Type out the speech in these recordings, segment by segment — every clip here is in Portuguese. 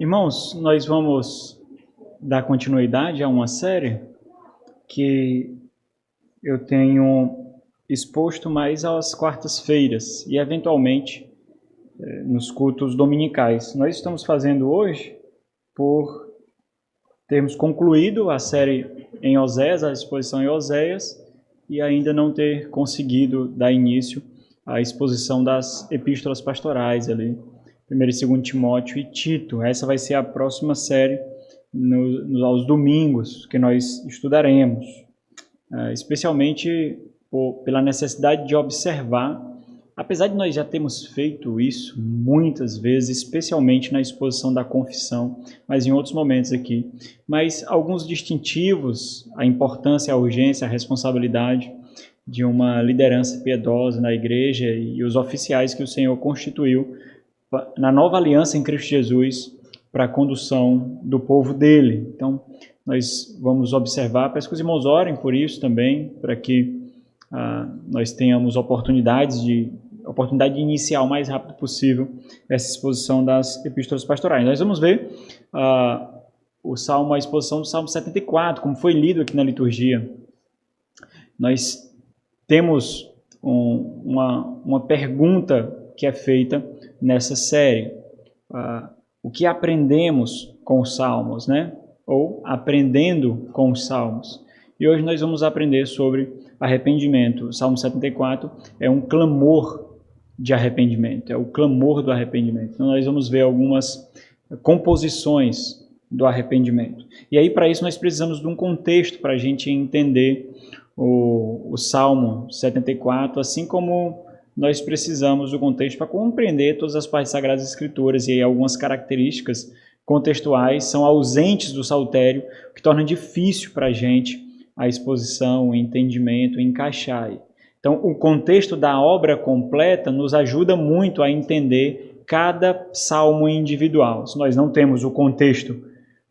Irmãos, nós vamos dar continuidade a uma série que eu tenho exposto mais às quartas-feiras e, eventualmente, nos cultos dominicais. Nós estamos fazendo hoje por termos concluído a série em Oséias, a exposição em Oséias, e ainda não ter conseguido dar início à exposição das epístolas pastorais ali, 1 e 2 Timóteo e Tito. Essa vai ser a próxima série aos domingos que nós estudaremos, especialmente pela necessidade de observar, apesar de nós já termos feito isso muitas vezes, especialmente na exposição da confissão, mas em outros momentos aqui, mas alguns distintivos, a importância, a urgência, a responsabilidade de uma liderança piedosa na igreja e os oficiais que o Senhor constituiu na nova aliança em Cristo Jesus para a condução do povo dele. Então, nós vamos observar, peço que os irmãos orem por isso também, para que nós tenhamos oportunidade de iniciar o mais rápido possível essa exposição das epístolas pastorais. Nós vamos ver a exposição do Salmo 74, como foi lido aqui na liturgia. Nós temos uma pergunta que é feita nessa série. O que aprendemos com os Salmos, né? Ou aprendendo com os Salmos. E hoje nós vamos aprender sobre arrependimento. O Salmo 74 é um clamor de arrependimento, é o clamor do arrependimento. Então nós vamos ver algumas composições do arrependimento. E aí, para isso, nós precisamos de um contexto para a gente entender o Salmo 74, assim como nós precisamos do contexto para compreender todas as partes sagradas escrituras, e aí algumas características contextuais são ausentes do saltério, o que torna difícil para a gente a exposição, o entendimento, o encaixar. Então, o contexto da obra completa nos ajuda muito a entender cada salmo individual. Se nós não temos o contexto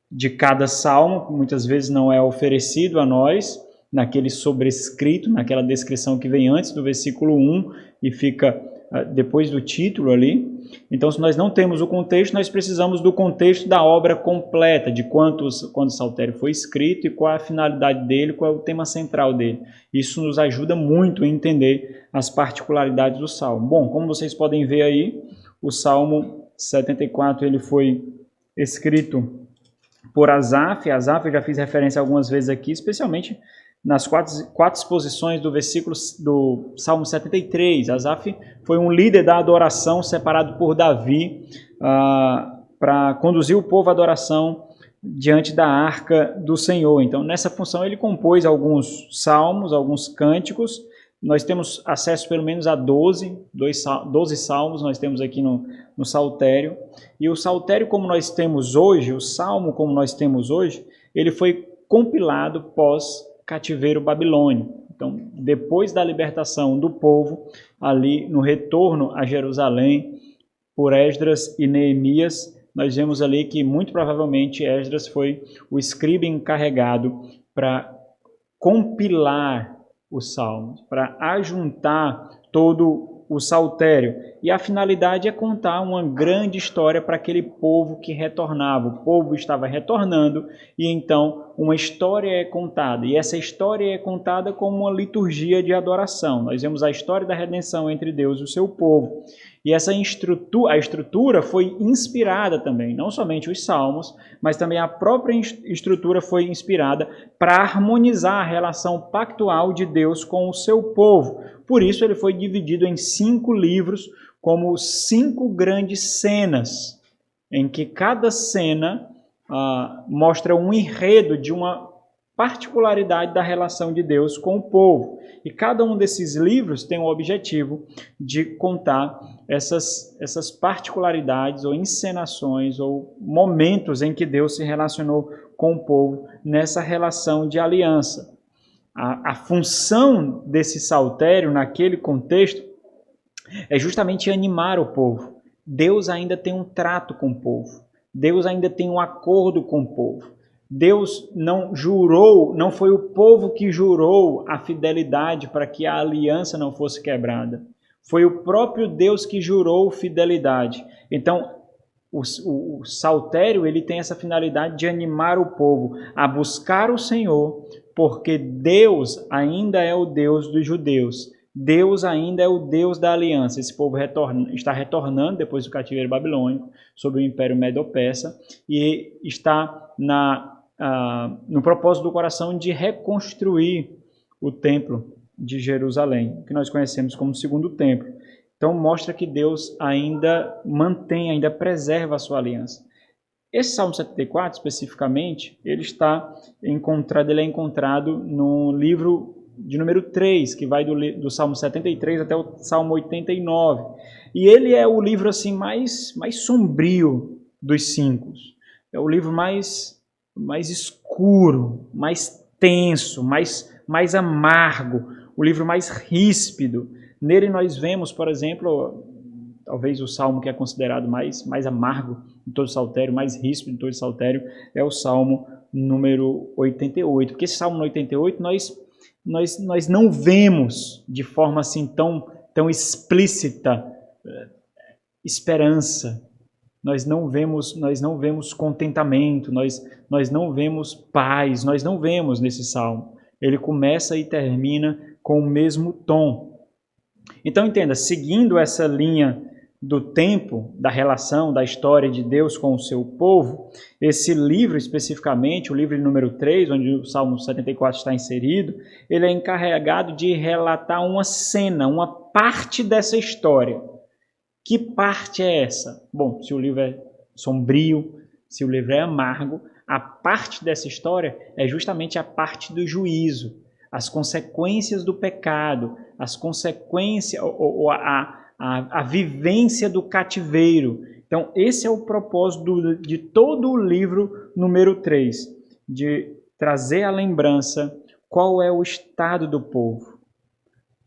de cada salmo, muitas vezes não é oferecido a nós, naquele sobrescrito, naquela descrição que vem antes do versículo 1 e fica depois do título ali. Então, se nós não temos o contexto, nós precisamos do contexto da obra completa, de quando o saltério foi escrito e qual é a finalidade dele, qual é o tema central dele. Isso nos ajuda muito a entender as particularidades do Salmo. Bom, como vocês podem ver aí, o Salmo 74 ele foi escrito por Asaf. Asaf eu já fiz referência algumas vezes aqui, especialmente nas quatro exposições do versículo do Salmo 73. Asaf foi um líder da adoração separado por Davi para conduzir o povo à adoração diante da arca do Senhor. Então, nessa função, ele compôs alguns salmos, alguns cânticos. Nós temos acesso pelo menos a 12 salmos, nós temos aqui no saltério. E o saltério como nós temos hoje, o salmo como nós temos hoje, ele foi compilado pós-cativeiro babilônico. Então, depois da libertação do povo, ali no retorno a Jerusalém, por Esdras e Neemias, nós vemos ali que muito provavelmente Esdras foi o escriba encarregado para compilar os salmos, para ajuntar todo o saltério. E a finalidade é contar uma grande história para aquele povo que retornava. O povo estava retornando e então uma história é contada. E essa história é contada como uma liturgia de adoração. Nós vemos a história da redenção entre Deus e o seu povo. E a estrutura foi inspirada também, não somente os salmos, mas também a própria estrutura foi inspirada para harmonizar a relação pactual de Deus com o seu povo. Por isso ele foi dividido em 5 livros, como 5 grandes cenas, em que cada cena mostra um enredo de uma particularidade da relação de Deus com o povo. E cada um desses livros tem o objetivo de contar essas particularidades ou encenações ou momentos em que Deus se relacionou com o povo nessa relação de aliança. A função desse saltério naquele contexto é justamente animar o povo. Deus ainda tem um trato com o povo. Deus ainda tem um acordo com o povo. Deus não jurou, não foi o povo que jurou a fidelidade para que a aliança não fosse quebrada. Foi o próprio Deus que jurou fidelidade. Então, O saltério ele tem essa finalidade de animar o povo a buscar o Senhor, porque Deus ainda é o Deus dos judeus. Deus ainda é o Deus da aliança. Esse povo está retornando depois do cativeiro babilônico, sob o Império Medo-Persa, e está no propósito do coração de reconstruir o templo de Jerusalém, que nós conhecemos como o segundo templo. Então mostra que Deus ainda mantém, ainda preserva a sua aliança. Esse Salmo 74, especificamente, ele é encontrado no livro de número 3, que vai do Salmo 73 até o Salmo 89. E ele é o livro assim mais sombrio dos 5. É o livro mais escuro, mais tenso, mais amargo, o livro mais ríspido. Nele nós vemos, por exemplo, talvez o salmo que é considerado mais amargo de todo o saltério, mais ríspido de todo o saltério, é o Salmo número 88. Porque esse Salmo 88 nós não vemos de forma assim tão explícita esperança. Nós não vemos contentamento, nós não vemos paz, nós não vemos nesse salmo. Ele começa e termina com o mesmo tom. Então entenda, seguindo essa linha do tempo, da relação, da história de Deus com o seu povo, esse livro especificamente, o livro número 3, onde o Salmo 74 está inserido, ele é encarregado de relatar uma cena, uma parte dessa história. Que parte é essa? Bom, se o livro é sombrio, se o livro é amargo, a parte dessa história é justamente a parte do juízo, as consequências do pecado, as consequências, a vivência do cativeiro. Então, esse é o propósito de todo o livro número 3, de trazer à lembrança qual é o estado do povo.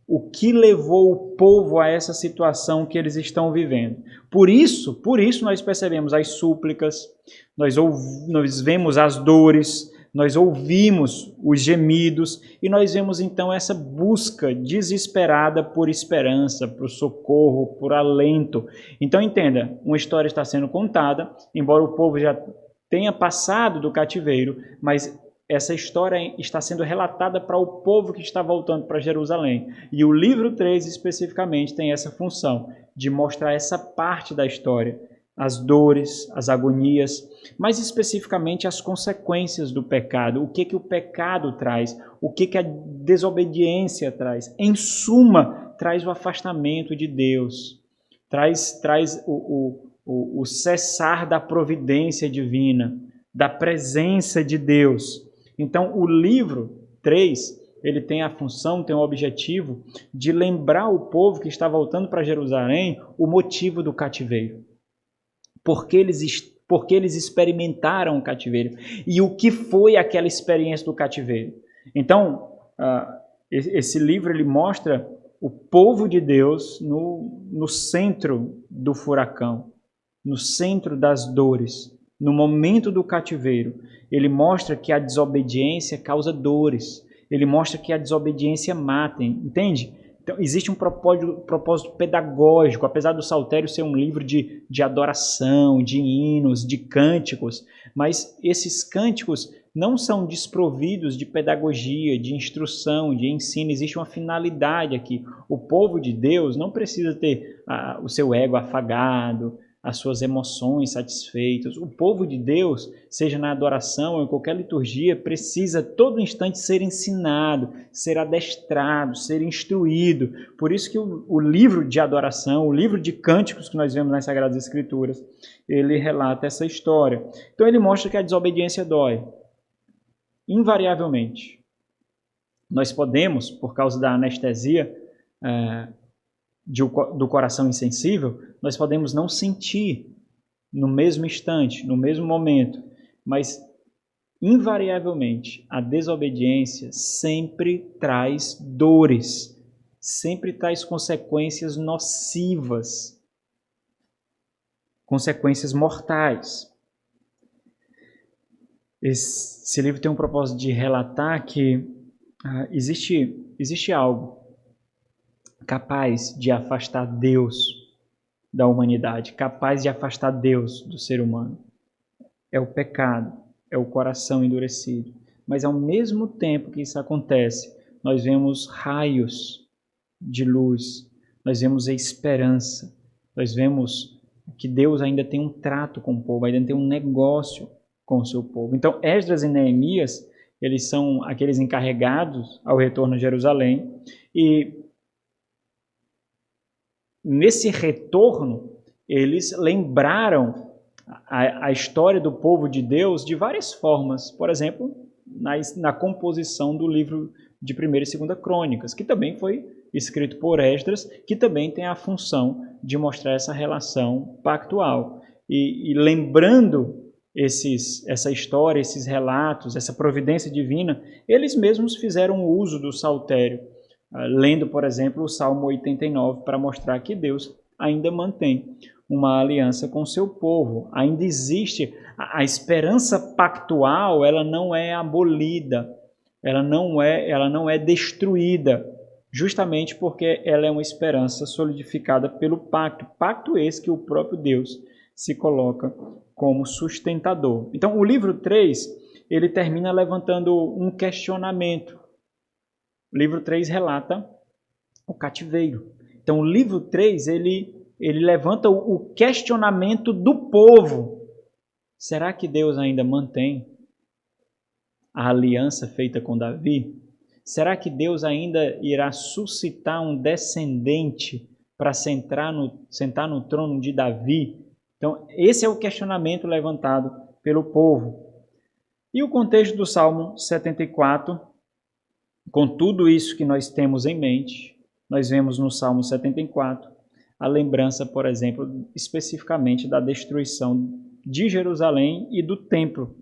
O que levou o povo a essa situação que eles estão vivendo. Por isso nós percebemos as súplicas, nós vemos as dores, nós ouvimos os gemidos e nós vemos então essa busca desesperada por esperança, por socorro, por alento. Então entenda, uma história está sendo contada, embora o povo já tenha passado do cativeiro, mas essa história está sendo relatada para o povo que está voltando para Jerusalém. E o livro 3 especificamente tem essa função de mostrar essa parte da história, as dores, as agonias, mais especificamente as consequências do pecado, o que o pecado traz, o que a desobediência traz. Em suma, traz o afastamento de Deus, traz o cessar da providência divina, da presença de Deus. Então, o livro 3, ele tem a função, tem o objetivo de lembrar o povo que está voltando para Jerusalém o motivo do cativeiro. Porque eles experimentaram o cativeiro. E o que foi aquela experiência do cativeiro? Então, esse livro ele mostra o povo de Deus no centro do furacão, no centro das dores, no momento do cativeiro. Ele mostra que a desobediência causa dores. Ele mostra que a desobediência mata, entende? Então, existe um propósito pedagógico, apesar do Saltério ser um livro de adoração, de hinos, de cânticos, mas esses cânticos não são desprovidos de pedagogia, de instrução, de ensino. Existe uma finalidade aqui. O povo de Deus não precisa ter o seu ego afagado, as suas emoções satisfeitas. O povo de Deus, seja na adoração ou em qualquer liturgia, precisa todo instante ser ensinado, ser adestrado, ser instruído. Por isso que o livro de adoração, o livro de cânticos que nós vemos nas Sagradas Escrituras, ele relata essa história. Então ele mostra que a desobediência dói, invariavelmente. Nós podemos, por causa da anestesia do coração insensível, nós podemos não sentir no mesmo instante, no mesmo momento, mas invariavelmente a desobediência sempre traz dores, sempre traz consequências nocivas, consequências mortais. Esse livro tem um propósito de relatar que existe algo capaz de afastar Deus da humanidade, capaz de afastar Deus do ser humano. É o pecado, é o coração endurecido. Mas ao mesmo tempo que isso acontece, nós vemos raios de luz, nós vemos a esperança, nós vemos que Deus ainda tem um trato com o povo, ainda tem um negócio com o seu povo. Então, Esdras e Neemias, eles são aqueles encarregados ao retorno a Jerusalém, e nesse retorno, eles lembraram a história do povo de Deus de várias formas. Por exemplo, na composição do livro de 1ª e 2ª Crônicas, que também foi escrito por Esdras, que também tem a função de mostrar essa relação pactual. E lembrando essa história, esses relatos, essa providência divina, eles mesmos fizeram uso do saltério, lendo, por exemplo, o Salmo 89, para mostrar que Deus ainda mantém uma aliança com o seu povo. Ainda existe a esperança pactual, ela não é abolida, ela não é destruída, justamente porque ela é uma esperança solidificada pelo pacto. Pacto esse que o próprio Deus se coloca como sustentador. Então, o livro 3, ele termina levantando um questionamento. O livro 3 relata o cativeiro. Então, o livro 3, ele levanta o questionamento do povo. Será que Deus ainda mantém a aliança feita com Davi? Será que Deus ainda irá suscitar um descendente para sentar no trono de Davi? Então, esse é o questionamento levantado pelo povo. E o contexto do Salmo 74, com tudo isso que nós temos em mente, nós vemos no Salmo 74 a lembrança, por exemplo, especificamente da destruição de Jerusalém e do templo,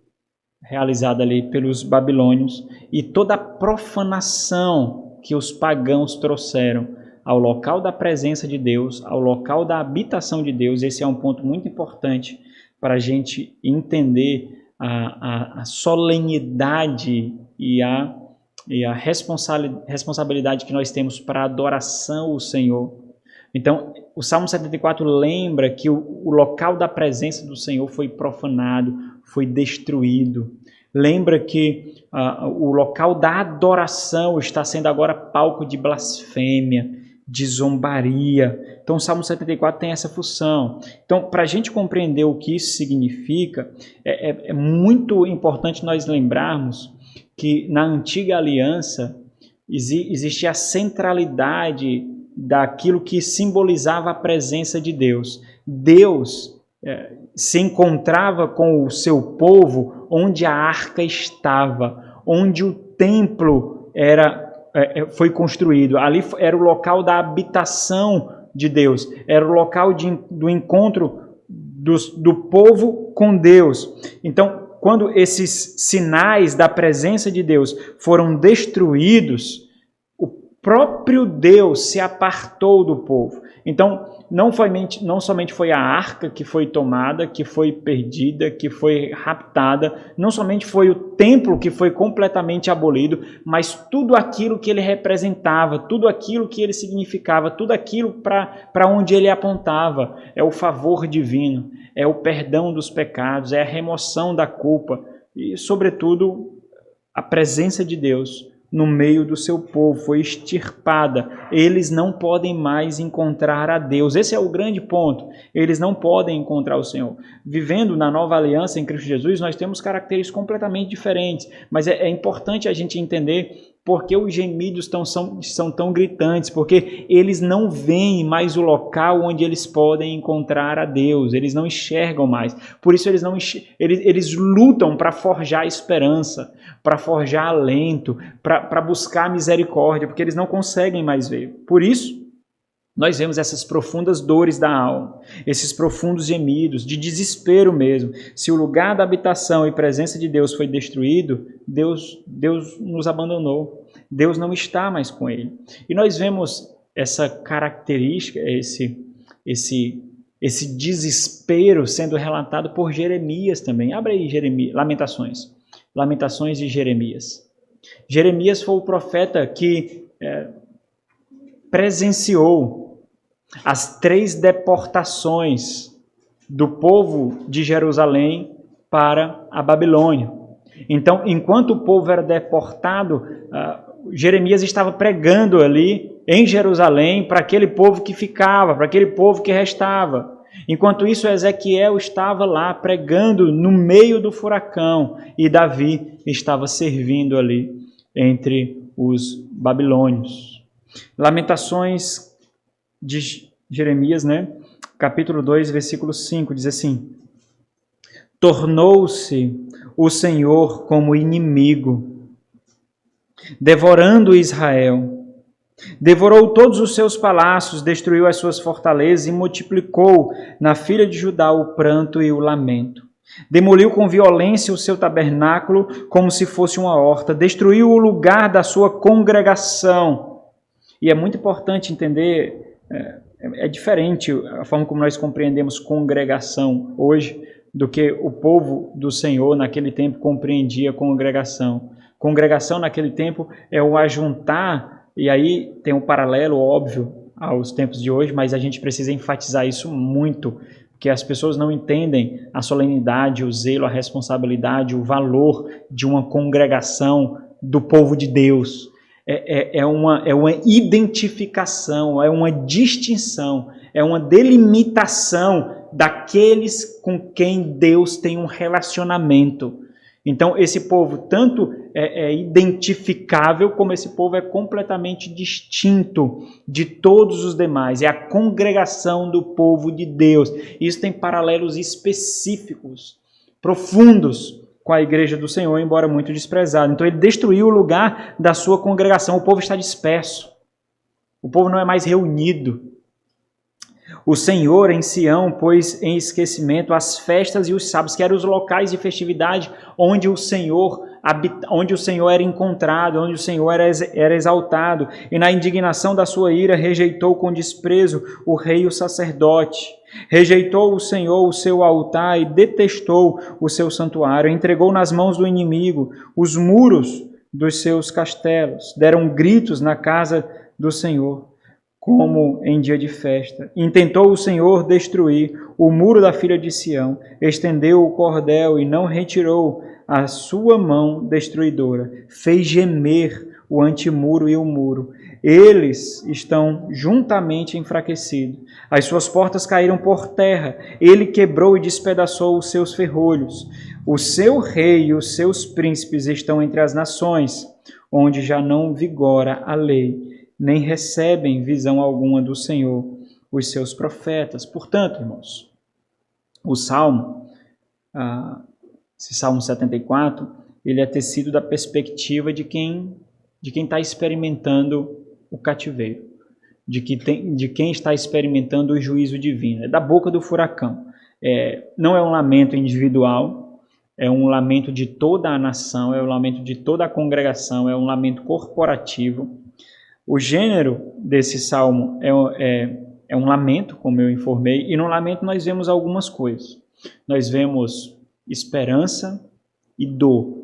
realizada ali pelos babilônios, e toda a profanação que os pagãos trouxeram ao local da presença de Deus, ao local da habitação de Deus. Esse é um ponto muito importante para a gente entender a solenidade e a responsabilidade que nós temos para a adoração ao Senhor. Então, o Salmo 74 lembra que o local da presença do Senhor foi profanado, foi destruído. Lembra que o local da adoração está sendo agora palco de blasfêmia, de zombaria. Então, o Salmo 74 tem essa função. Então, para a gente compreender o que isso significa, é muito importante nós lembrarmos que na antiga aliança existia a centralidade daquilo que simbolizava a presença de Deus. Deus se encontrava com o seu povo onde a arca estava, onde o templo foi construído. Ali era o local da habitação de Deus, era o local do encontro do povo com Deus. Então, quando esses sinais da presença de Deus foram destruídos, o próprio Deus se apartou do povo. Então, não somente foi a arca que foi tomada, que foi perdida, que foi raptada, não somente foi o templo que foi completamente abolido, mas tudo aquilo que ele representava, tudo aquilo que ele significava, tudo aquilo para onde ele apontava. É o favor divino, é o perdão dos pecados, é a remoção da culpa e, sobretudo, a presença de Deus no meio do seu povo, foi extirpada. Eles não podem mais encontrar a Deus. Esse é o grande ponto. Eles não podem encontrar o Senhor. Vivendo na nova aliança em Cristo Jesus, nós temos características completamente diferentes, mas é importante a gente entender porque os gemidos são tão gritantes, porque eles não veem mais o local onde eles podem encontrar a Deus, eles não enxergam mais. Por isso eles lutam para forjar esperança, para forjar alento, para buscar misericórdia, porque eles não conseguem mais ver. Por isso, nós vemos essas profundas dores da alma, esses profundos gemidos, de desespero mesmo. Se o lugar da habitação e presença de Deus foi destruído, Deus nos abandonou. Deus não está mais com ele. E nós vemos essa característica, esse desespero sendo relatado por Jeremias também. Abre aí Lamentações de Jeremias. Jeremias foi o profeta que presenciou as 3 deportações do povo de Jerusalém para a Babilônia. Então, enquanto o povo era deportado, Jeremias estava pregando ali em Jerusalém para aquele povo que ficava, para aquele povo que restava. Enquanto isso, Ezequiel estava lá pregando no meio do furacão e Davi estava servindo ali entre os babilônios. Lamentações de Jeremias, capítulo 2, versículo 5, diz assim: tornou-se o Senhor como inimigo, devorando Israel. Devorou todos os seus palácios, destruiu as suas fortalezas e multiplicou na filha de Judá o pranto e o lamento. Demoliu com violência o seu tabernáculo como se fosse uma horta, destruiu o lugar da sua congregação. E é muito importante entender, é diferente a forma como nós compreendemos congregação hoje do que o povo do Senhor naquele tempo compreendia congregação. Congregação naquele tempo é o ajuntar, e aí tem um paralelo óbvio aos tempos de hoje, mas a gente precisa enfatizar isso muito, porque as pessoas não entendem a solenidade, o zelo, a responsabilidade, o valor de uma congregação do povo de Deus. É uma identificação, é uma distinção, é uma delimitação daqueles com quem Deus tem um relacionamento. Então, esse povo tanto é identificável, como esse povo é completamente distinto de todos os demais. É a congregação do povo de Deus. Isso tem paralelos específicos, profundos, com a igreja do Senhor, embora muito desprezado. Então, ele destruiu o lugar da sua congregação. O povo está disperso. O povo não é mais reunido. O Senhor em Sião pôs em esquecimento as festas e os sábados, que eram os locais de festividade onde o Senhor era encontrado, onde o Senhor era exaltado. E na indignação da sua ira rejeitou com desprezo o rei e o sacerdote. Rejeitou o Senhor o seu altar e detestou o seu santuário. Entregou nas mãos do inimigo os muros dos seus castelos. Deram gritos na casa do Senhor, como em dia de festa. Intentou o Senhor destruir o muro da filha de Sião, estendeu o cordel e não retirou a sua mão destruidora. Fez gemer o antemuro e o muro. Eles estão juntamente enfraquecidos. As suas portas caíram por terra. Ele quebrou e despedaçou os seus ferrolhos. O seu rei e os seus príncipes estão entre as nações, onde já não vigora a lei, nem recebem visão alguma do Senhor, os seus profetas. Portanto, irmãos, o Salmo, esse Salmo 74, ele é tecido da perspectiva de quem está experimentando o cativeiro, de quem está experimentando o juízo divino. É da boca do furacão. Não é um lamento individual, é um lamento de toda a nação, é um lamento de toda a congregação, é um lamento corporativo. O gênero desse salmo é um lamento, como eu informei, e no lamento nós vemos algumas coisas. Nós vemos esperança e dor.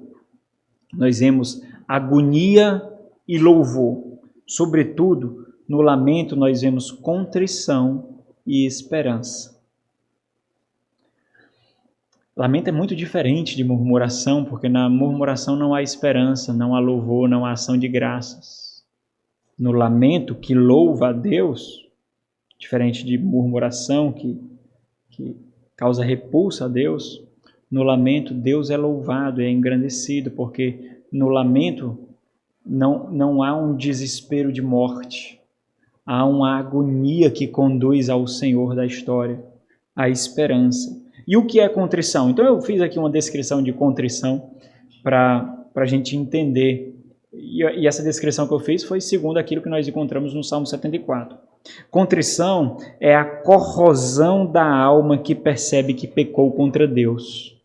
Nós vemos agonia e louvor. Sobretudo, no lamento nós vemos contrição e esperança. Lamento é muito diferente de murmuração, porque na murmuração não há esperança, não há louvor, não há ação de graças. No lamento que louva a Deus, diferente de murmuração que causa repulsa a Deus, no lamento Deus é louvado, é engrandecido, porque no lamento não há um desespero de morte, há uma agonia que conduz ao Senhor da história, a esperança. E o que é contrição? Então eu fiz aqui uma descrição de contrição para a gente entender. E essa descrição que eu fiz foi segundo aquilo que nós encontramos no Salmo 74. Contrição é a corrosão da alma que percebe que pecou contra Deus.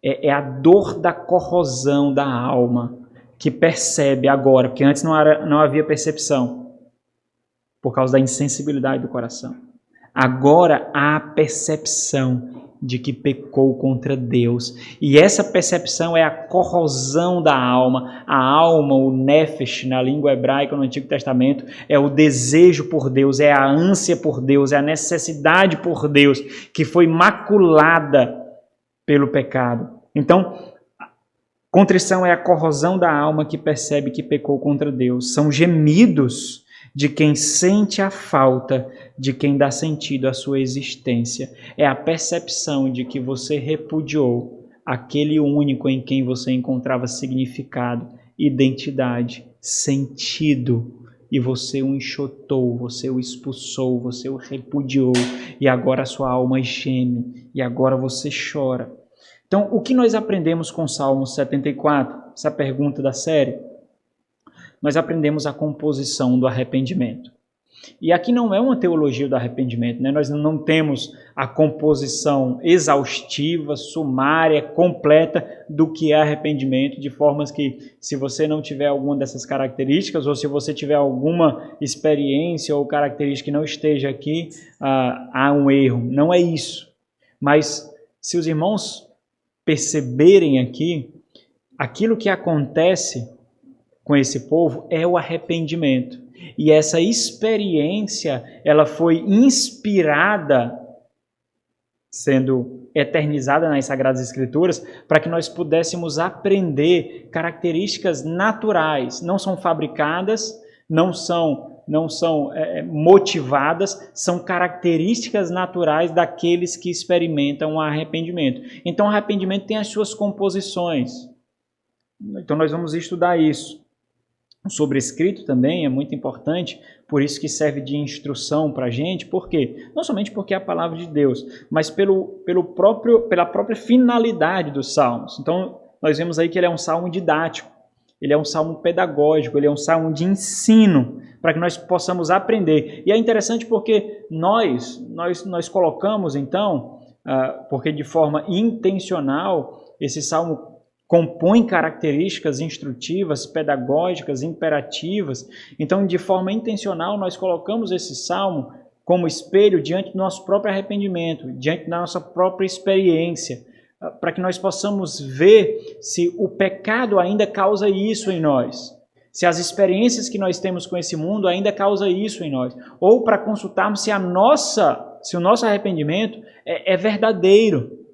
É a dor da corrosão da alma que percebe agora, porque antes não havia percepção, por causa da insensibilidade do coração. Agora há a percepção de que pecou contra Deus. E essa percepção é a corrosão da alma. A alma, o nefesh, na língua hebraica no Antigo Testamento, é o desejo por Deus, é a ânsia por Deus, é a necessidade por Deus, que foi maculada pelo pecado. Então, contrição é a corrosão da alma que percebe que pecou contra Deus. São gemidos de quem sente a falta de quem dá sentido à sua existência. É a percepção de que você repudiou aquele único em quem você encontrava significado, identidade, sentido. E você o enxotou, você o expulsou, você o repudiou. E agora a sua alma geme, e agora você chora. Então, o que nós aprendemos com o Salmo 74? Essa pergunta da série. Nós aprendemos a composição do arrependimento. E aqui não é uma teologia do arrependimento, né? Nós não temos a composição exaustiva, sumária, completa do que é arrependimento, de formas que, se você não tiver alguma dessas características, ou se você tiver alguma experiência ou característica que não esteja aqui, há um erro. Não é isso. Mas, se os irmãos perceberem aqui, aquilo que acontece com esse povo é o arrependimento. E essa experiência, ela foi inspirada, sendo eternizada nas Sagradas Escrituras, para que nós pudéssemos aprender características naturais. Não são fabricadas, não são motivadas, são características naturais daqueles que experimentam o arrependimento. Então, o arrependimento tem as suas composições. Então, nós vamos estudar isso. O sobrescrito também é muito importante, por isso que serve de instrução para a gente. Por quê? Não somente porque é a palavra de Deus, mas pela própria finalidade dos salmos. Então, nós vemos aí que ele é um salmo didático, ele é um salmo pedagógico, ele é um salmo de ensino, para que nós possamos aprender. E é interessante porque nós colocamos, então, porque de forma intencional, esse salmo compõe características instrutivas, pedagógicas, imperativas. Então, de forma intencional, nós colocamos esse salmo como espelho diante do nosso próprio arrependimento, diante da nossa própria experiência, para que nós possamos ver se o pecado ainda causa isso em nós, se as experiências que nós temos com esse mundo ainda causa isso em nós, ou para consultarmos se o nosso arrependimento é verdadeiro,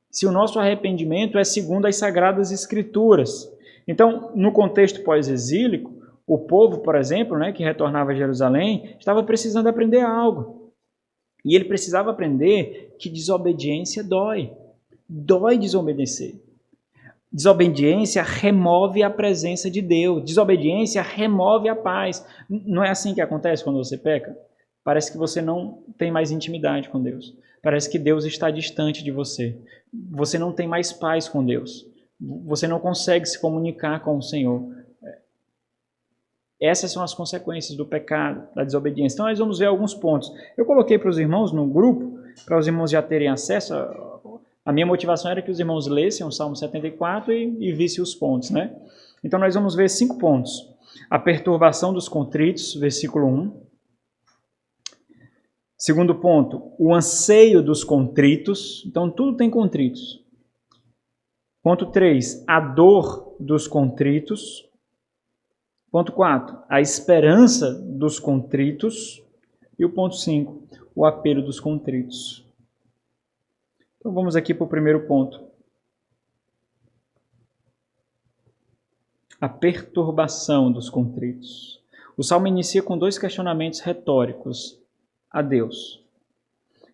se o nosso arrependimento é segundo as Sagradas Escrituras. Então, no contexto pós-exílico, o povo, por exemplo, que retornava a Jerusalém, estava precisando aprender algo. E ele precisava aprender que desobediência dói. Dói desobedecer. Desobediência remove a presença de Deus. Desobediência remove a paz. Não é assim que acontece quando você peca? Parece que você não tem mais intimidade com Deus. Parece que Deus está distante de você. Você não tem mais paz com Deus. Você não consegue se comunicar com o Senhor. Essas são as consequências do pecado, da desobediência. Então, nós vamos ver alguns pontos. Eu coloquei para os irmãos no grupo, para os irmãos já terem acesso. A minha motivação era que os irmãos lessem o Salmo 74 e vissem os pontos, Então, nós vamos ver 5 pontos. A perturbação dos contritos, versículo 1. Segundo ponto, o anseio dos contritos. Então, tudo tem contritos. Ponto 3, a dor dos contritos. Ponto 4, a esperança dos contritos. E o ponto 5, o apelo dos contritos. Então, vamos aqui para o primeiro ponto. A perturbação dos contritos. O Salmo inicia com 2 questionamentos retóricos a Deus.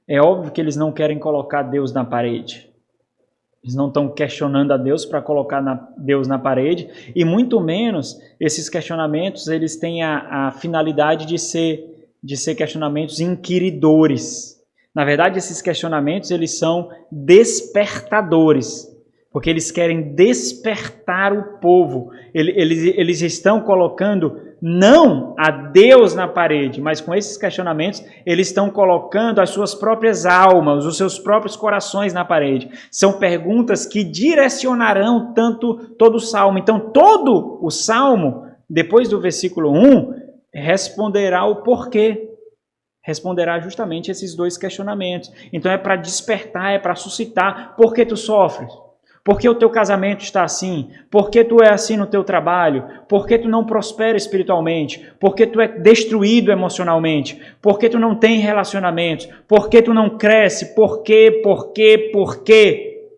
É óbvio que eles não querem colocar Deus na parede. Eles não estão questionando a Deus para colocar Deus na parede, e muito menos esses questionamentos eles têm a finalidade de ser questionamentos inquiridores. Na verdade, esses questionamentos eles são despertadores, porque eles querem despertar o povo. Eles estão colocando não a Deus na parede, mas com esses questionamentos, eles estão colocando as suas próprias almas, os seus próprios corações na parede. São perguntas que direcionarão todo o Salmo. Então, todo o Salmo, depois do versículo 1, responderá o porquê. responderá justamente esses dois questionamentos. Então é para despertar, é para suscitar. Por que tu sofres? Por que o teu casamento está assim? Por que tu é assim no teu trabalho? Por que tu não prospera espiritualmente? Por que tu é destruído emocionalmente? Por que tu não tem relacionamentos? Por que tu não cresce? Por quê? Por quê? Por quê?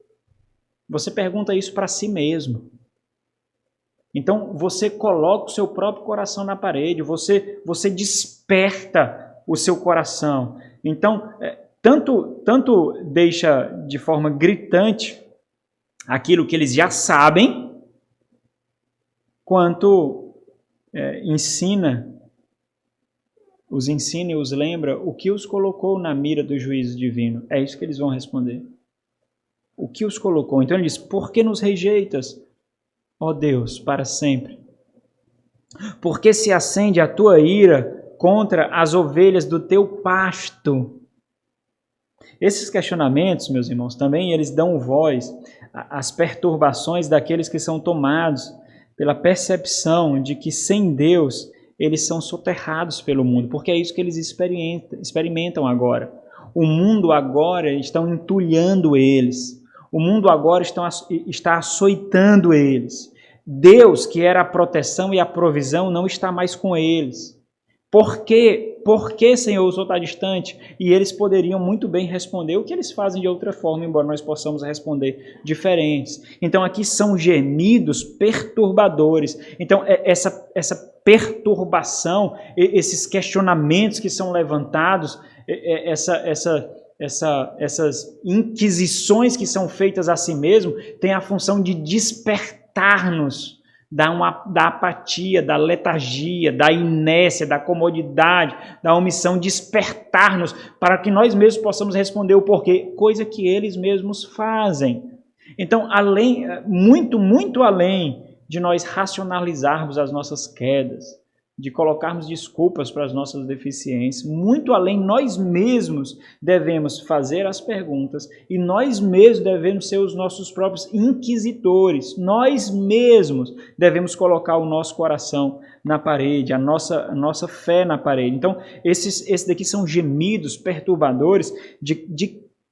Você pergunta isso para si mesmo. Então você coloca o seu próprio coração na parede, você desperta o seu coração. Então, tanto deixa de forma gritante aquilo que eles já sabem, quanto os ensina e os lembra o que os colocou na mira do juízo divino. É isso que eles vão responder. O que os colocou? Então ele diz, por que nos rejeitas, ó Deus, para sempre? Por que se acende a tua ira contra as ovelhas do teu pasto? Esses questionamentos, meus irmãos, também eles dão voz às perturbações daqueles que são tomados pela percepção de que sem Deus eles são soterrados pelo mundo, porque é isso que eles experimentam agora. O mundo agora está entulhando eles. O mundo agora está açoitando eles. Deus, que era a proteção e a provisão, não está mais com eles. Por quê? Por que, Senhor, o Senhor está distante? E eles poderiam muito bem responder o que eles fazem de outra forma, embora nós possamos responder diferentes. Então, aqui são gemidos perturbadores. Então, essa perturbação, esses questionamentos que são levantados, essas inquisições que são feitas a si mesmo, têm a função de despertar-nos da apatia, da letargia, da inércia, da comodidade, da omissão, despertar-nos para que nós mesmos possamos responder o porquê, coisa que eles mesmos fazem. Então, muito além de nós racionalizarmos as nossas quedas, de colocarmos desculpas para as nossas deficiências, muito além, nós mesmos devemos fazer as perguntas e nós mesmos devemos ser os nossos próprios inquisitores. Nós mesmos devemos colocar o nosso coração na parede, a nossa fé na parede. Então, esses daqui são gemidos perturbadores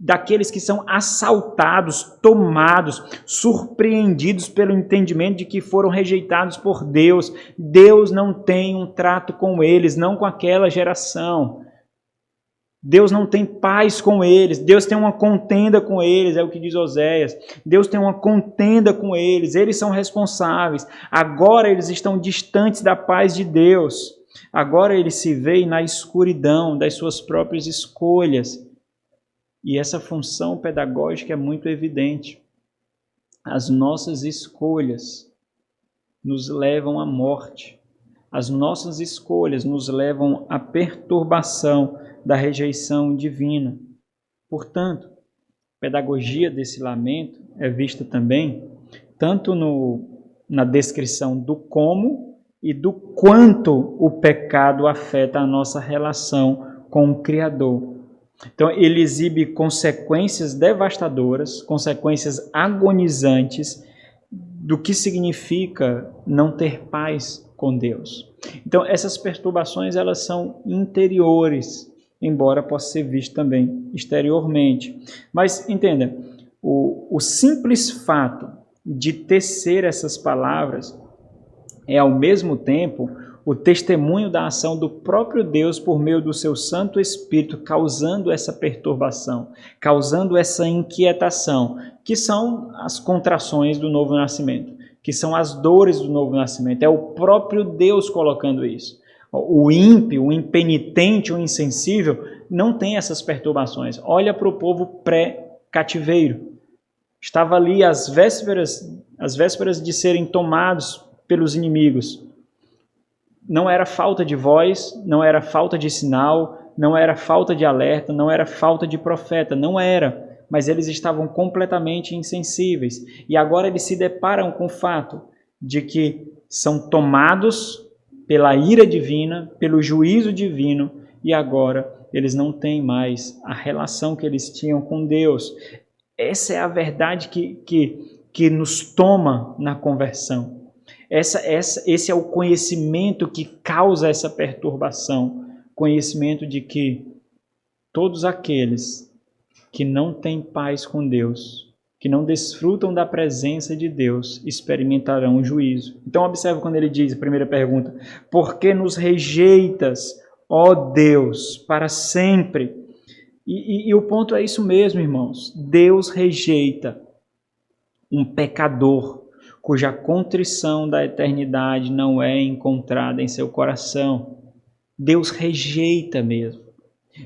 daqueles que são assaltados, tomados, surpreendidos pelo entendimento de que foram rejeitados por Deus. Deus não tem um trato com eles, não com aquela geração. Deus não tem paz com eles, Deus tem uma contenda com eles, é o que diz Oséias. Deus tem uma contenda com eles são responsáveis. Agora eles estão distantes da paz de Deus. Agora eles se veem na escuridão das suas próprias escolhas. E essa função pedagógica é muito evidente. As nossas escolhas nos levam à morte. As nossas escolhas nos levam à perturbação da rejeição divina. Portanto, a pedagogia desse lamento é vista também tanto na descrição do como e do quanto o pecado afeta a nossa relação com o Criador. Então, ele exibe consequências devastadoras, consequências agonizantes do que significa não ter paz com Deus. Então, essas perturbações, elas são interiores, embora possa ser visto também exteriormente. Mas, entenda, o simples fato de tecer essas palavras é, ao mesmo tempo, o testemunho da ação do próprio Deus por meio do seu Santo Espírito, causando essa perturbação, causando essa inquietação, que são as contrações do novo nascimento, que são as dores do novo nascimento. É o próprio Deus colocando isso. O ímpio, o impenitente, o insensível, não tem essas perturbações. Olha para o povo pré-cativeiro. Estava ali às vésperas de serem tomados pelos inimigos. Não era falta de voz, não era falta de sinal, não era falta de alerta, não era falta de profeta, não era. Mas eles estavam completamente insensíveis. E agora eles se deparam com o fato de que são tomados pela ira divina, pelo juízo divino, e agora eles não têm mais a relação que eles tinham com Deus. Essa é a verdade que nos toma na conversão. Esse é o conhecimento que causa essa perturbação conhecimento de que todos aqueles que não têm paz com Deus, que não desfrutam da presença de Deus, experimentarão o juízo. Então observe quando ele diz, a primeira pergunta, por que nos rejeitas, ó Deus, para sempre? E o ponto é isso mesmo, irmãos. Deus rejeita um pecador cuja contrição da eternidade não é encontrada em seu coração. Deus rejeita mesmo.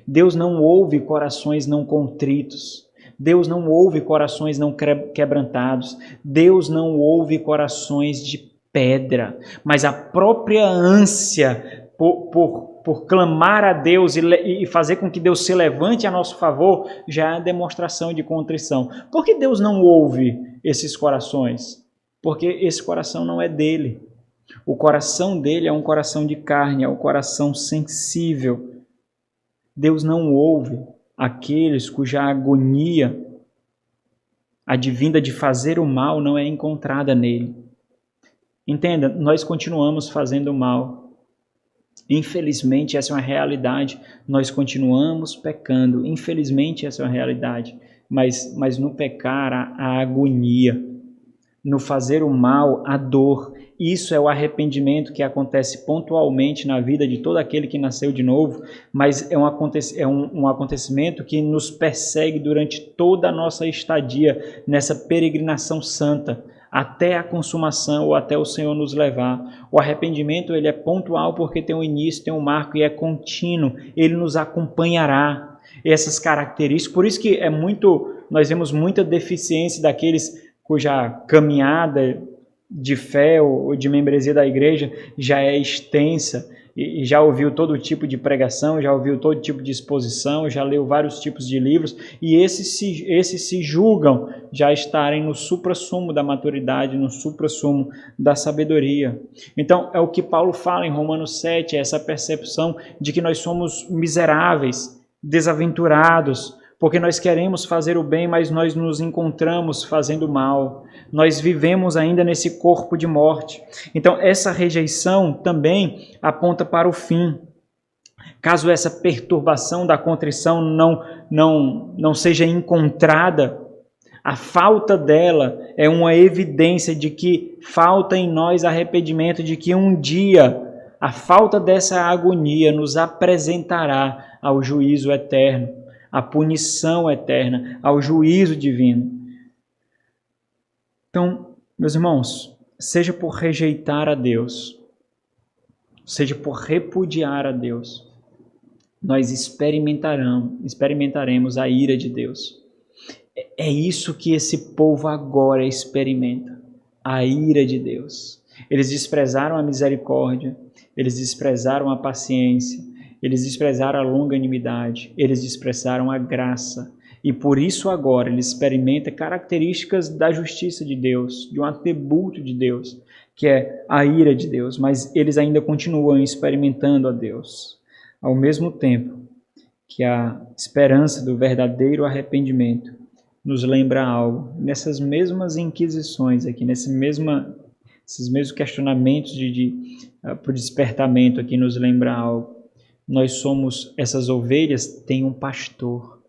Deus não ouve corações não contritos. Deus não ouve corações não quebrantados. Deus não ouve corações de pedra. Mas a própria ânsia por clamar a Deus e fazer com que Deus se levante a nosso favor já é demonstração de contrição. Por que Deus não ouve esses corações? Porque esse coração não é dele. O coração dele é um coração de carne, é um coração sensível. Deus não ouve aqueles cuja agonia advinda de fazer o mal não é encontrada nele. Entenda, nós continuamos fazendo mal. Infelizmente, essa é uma realidade. Nós continuamos pecando. Infelizmente, essa é uma realidade. Mas no pecar, a agonia. No fazer o mal, a dor. Isso é o arrependimento que acontece pontualmente na vida de todo aquele que nasceu de novo, mas é um acontecimento que nos persegue durante toda a nossa estadia nessa peregrinação santa, até a consumação ou até o Senhor nos levar. O arrependimento ele é pontual porque tem um início, tem um marco e é contínuo. Ele nos acompanhará. Essas características, por isso que nós vemos muita deficiência daqueles cuja caminhada de fé ou de membresia da igreja já é extensa e já ouviu todo tipo de pregação, já ouviu todo tipo de exposição, já leu vários tipos de livros e esses se julgam já estarem no suprassumo da maturidade, no suprassumo da sabedoria. Então é o que Paulo fala em Romanos 7, essa percepção de que nós somos miseráveis, desaventurados, porque nós queremos fazer o bem, mas nós nos encontramos fazendo mal. Nós vivemos ainda nesse corpo de morte. Então, essa rejeição também aponta para o fim. Caso essa perturbação da contrição não seja encontrada, a falta dela é uma evidência de que falta em nós arrependimento, de que um dia a falta dessa agonia nos apresentará ao juízo eterno, à punição eterna, ao juízo divino. Então, meus irmãos, seja por rejeitar a Deus, seja por repudiar a Deus, nós experimentaremos a ira de Deus. É isso que esse povo agora experimenta, a ira de Deus. Eles desprezaram a misericórdia, eles desprezaram a paciência, eles desprezaram a longanimidade, eles desprezaram a graça. E por isso agora eles experimentam características da justiça de Deus, de um atributo de Deus, que é a ira de Deus, mas eles ainda continuam experimentando a Deus. Ao mesmo tempo que a esperança do verdadeiro arrependimento nos lembra algo. Nessas mesmas inquisições aqui, esses mesmos questionamentos para o despertamento aqui nos lembra algo. Essas ovelhas têm um pastor.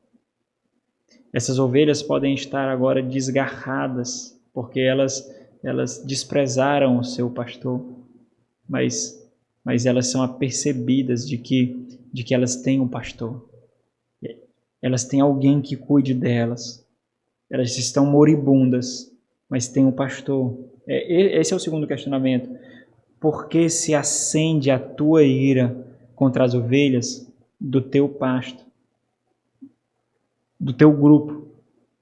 Essas ovelhas podem estar agora desgarradas, porque elas desprezaram o seu pastor, mas elas são apercebidas de que elas têm um pastor. Elas têm alguém que cuide delas. Elas estão moribundas, mas tem um pastor. Esse é o segundo questionamento. Por que se acende a tua ira contra as ovelhas do teu pasto, do teu grupo,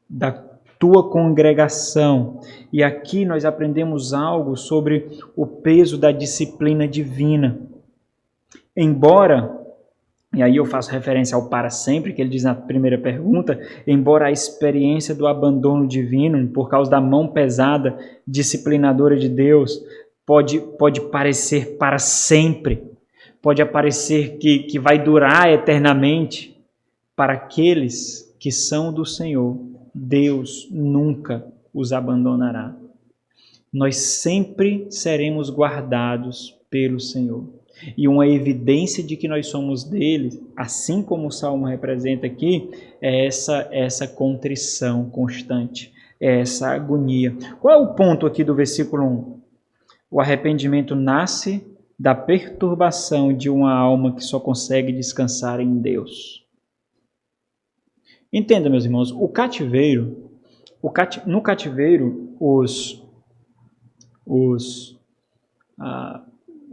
da tua congregação? E aqui nós aprendemos algo sobre o peso da disciplina divina. Embora, e aí eu faço referência ao para sempre, que ele diz na primeira pergunta, embora a experiência do abandono divino, por causa da mão pesada, disciplinadora de Deus, pode parecer para sempre, pode parecer que vai durar eternamente, para aqueles que são do Senhor, Deus nunca os abandonará. Nós sempre seremos guardados pelo Senhor. E uma evidência de que nós somos dele, assim como o Salmo representa aqui, é essa contrição constante, é essa agonia. Qual é o ponto aqui do versículo 1? O arrependimento nasce da perturbação de uma alma que só consegue descansar em Deus. Entenda, meus irmãos, no cativeiro, os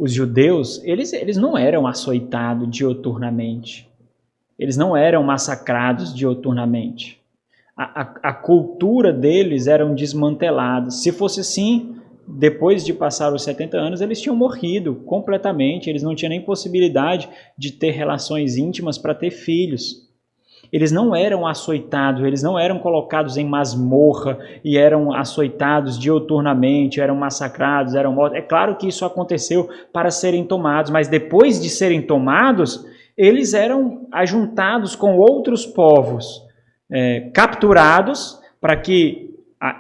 judeus, eles não eram açoitados dioturnamente. Eles não eram massacrados dioturnamente. A cultura deles era desmantelada. Se fosse assim, depois de passar os 70 anos, eles tinham morrido completamente. Eles não tinham nem possibilidade de ter relações íntimas para ter filhos. Eles não eram açoitados, eles não eram colocados em masmorra e eram açoitados dioturnamente, eram massacrados, eram mortos. É claro que isso aconteceu para serem tomados, mas depois de serem tomados, eles eram ajuntados com outros povos, capturados para que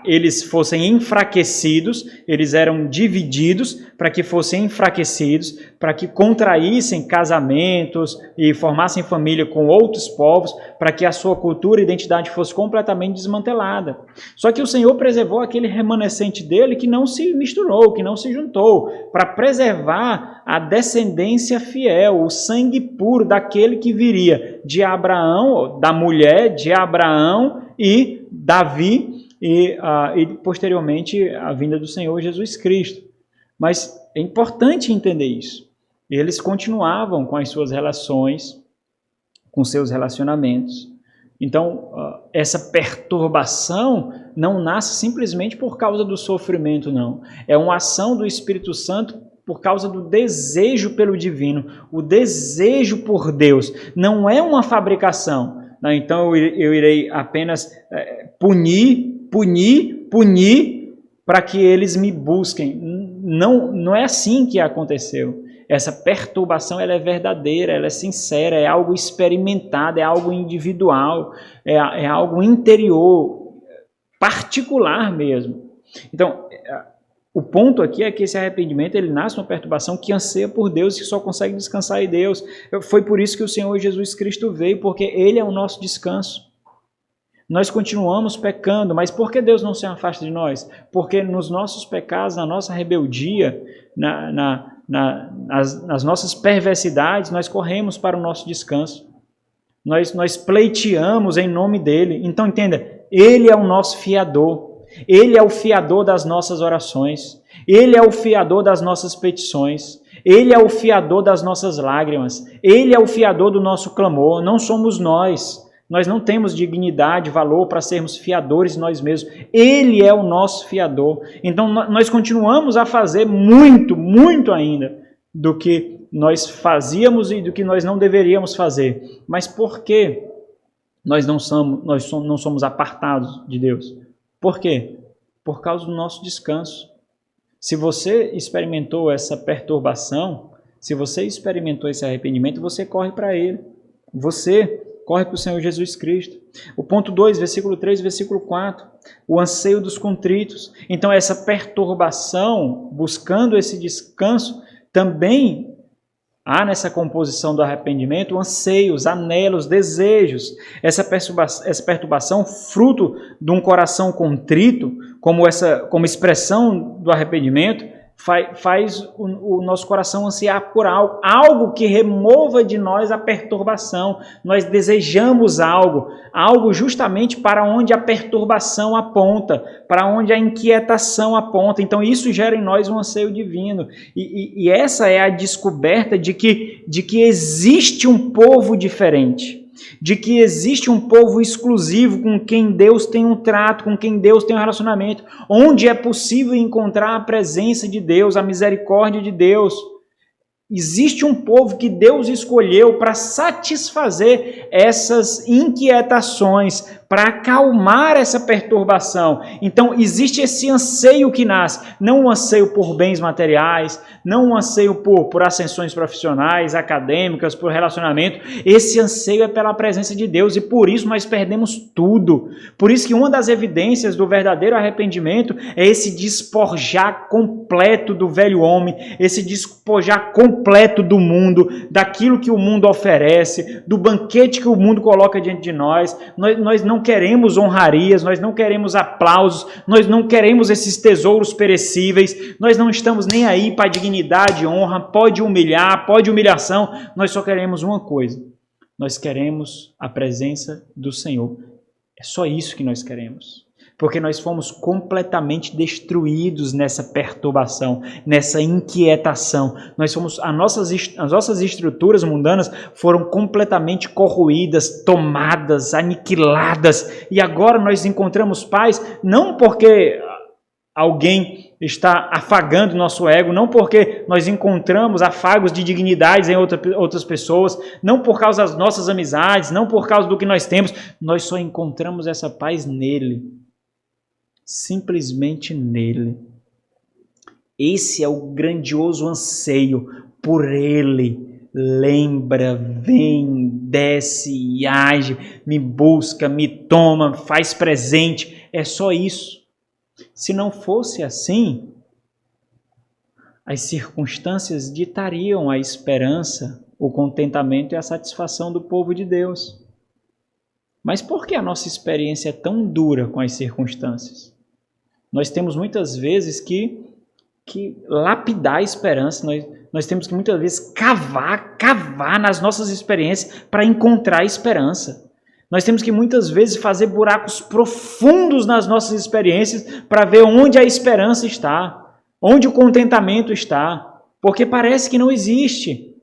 eles fossem enfraquecidos, eles eram divididos para que fossem enfraquecidos, para que contraíssem casamentos e formassem família com outros povos, para que a sua cultura e identidade fosse completamente desmantelada. Só que o Senhor preservou aquele remanescente dele que não se misturou, que não se juntou, para preservar a descendência fiel, o sangue puro daquele que viria de Abraão, da mulher de Abraão e Davi, e posteriormente a vinda do Senhor Jesus Cristo. Mas é importante entender isso. Eles continuavam com as suas relações, com seus relacionamentos. Então, essa perturbação não nasce simplesmente por causa do sofrimento, não. É uma ação do Espírito Santo por causa do desejo pelo divino, o desejo por Deus. Não é uma fabricação. Então, eu irei apenas punir para que eles me busquem. Não é assim que aconteceu. Essa perturbação ela é verdadeira, ela é sincera, é algo experimentado, é algo individual, é algo interior, particular mesmo. Então, o ponto aqui é que esse arrependimento ele nasce uma perturbação que anseia por Deus e que só consegue descansar em Deus. Foi por isso que o Senhor Jesus Cristo veio, porque Ele é o nosso descanso. Nós continuamos pecando, mas por que Deus não se afasta de nós? Porque nos nossos pecados, na nossa rebeldia, nas nossas perversidades, nós corremos para o nosso descanso. Nós pleiteamos em nome dEle. Então entenda, Ele é o nosso fiador. Ele é o fiador das nossas orações. Ele é o fiador das nossas petições. Ele é o fiador das nossas lágrimas. Ele é o fiador do nosso clamor. Não somos nós. Nós não temos dignidade, valor para sermos fiadores de nós mesmos. Ele é o nosso fiador. Então, nós continuamos a fazer muito, muito ainda do que nós fazíamos e do que nós não deveríamos fazer. Mas por que nós não somos apartados de Deus? Por quê? Por causa do nosso descanso. Se você experimentou essa perturbação, se você experimentou esse arrependimento, você corre para Ele. Você corre para o Senhor Jesus Cristo. O ponto 2, versículo 3, versículo 4, o anseio dos contritos. Então essa perturbação, buscando esse descanso, também há nessa composição do arrependimento anseios, anelos, desejos. Essa perturbação, fruto de um coração contrito, como expressão do arrependimento, faz o nosso coração ansiar por algo que remova de nós a perturbação. Nós desejamos algo justamente para onde a perturbação aponta, para onde a inquietação aponta. Então isso gera em nós um anseio divino. E essa é a descoberta de que existe um povo diferente, de que existe um povo exclusivo com quem Deus tem um trato, com quem Deus tem um relacionamento, onde é possível encontrar a presença de Deus, a misericórdia de Deus. Existe um povo que Deus escolheu para satisfazer essas inquietações, para acalmar essa perturbação. Então, existe esse anseio que nasce, não um anseio por bens materiais, não um anseio por ascensões profissionais, acadêmicas, por relacionamento. Esse anseio é pela presença de Deus, e por isso nós perdemos tudo. Por isso que uma das evidências do verdadeiro arrependimento é esse despojar completo do velho homem, esse despojar completo do mundo, daquilo que o mundo oferece, do banquete que o mundo coloca diante de nós. Nós não queremos honrarias, nós não queremos aplausos, nós não queremos esses tesouros perecíveis, nós não estamos nem aí para dignidade, honra, pode humilhar, pode humilhação, nós só queremos uma coisa, nós queremos a presença do Senhor. É só isso que nós queremos. Porque nós fomos completamente destruídos nessa perturbação, nessa inquietação. As nossas estruturas mundanas foram completamente corroídas, tomadas, aniquiladas. E agora nós encontramos paz, não porque alguém está afagando nosso ego, não porque nós encontramos afagos de dignidades em outras pessoas, não por causa das nossas amizades, não por causa do que nós temos. Nós só encontramos essa paz nele. Simplesmente nele. Esse é o grandioso anseio por ele. Lembra, vem, desce e age, me busca, me toma, faz presente. É só isso. Se não fosse assim, as circunstâncias ditariam a esperança, o contentamento e a satisfação do povo de Deus. Mas por que a nossa experiência é tão dura com as circunstâncias? Nós temos muitas vezes que lapidar a esperança, nós temos que muitas vezes cavar nas nossas experiências para encontrar esperança. Nós temos que muitas vezes fazer buracos profundos nas nossas experiências para ver onde a esperança está, onde o contentamento está, porque parece que não existe.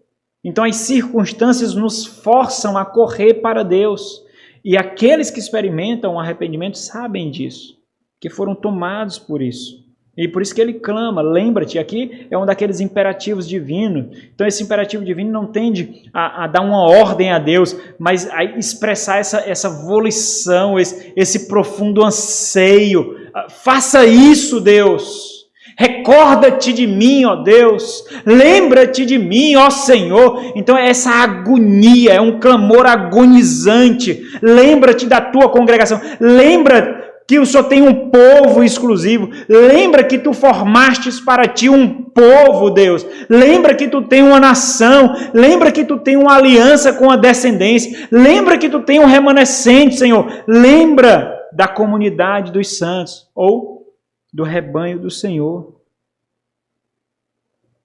Então as circunstâncias nos forçam a correr para Deus. E aqueles que experimentam o arrependimento sabem disso, que foram tomados por isso. E por isso que ele clama, lembra-te, aqui é um daqueles imperativos divinos. Então esse imperativo divino não tende a dar uma ordem a Deus, mas a expressar essa volição, esse profundo anseio. Faça isso, Deus. Recorda-te de mim, ó Deus. Lembra-te de mim, ó Senhor. Então é essa agonia, é um clamor agonizante. Lembra-te da tua congregação. Lembra que o Senhor tem um povo exclusivo. Lembra que tu formastes para ti um povo, Deus. Lembra que tu tem uma nação. Lembra que tu tem uma aliança com a descendência. Lembra que tu tem um remanescente, Senhor. Lembra da comunidade dos santos ou do rebanho do Senhor.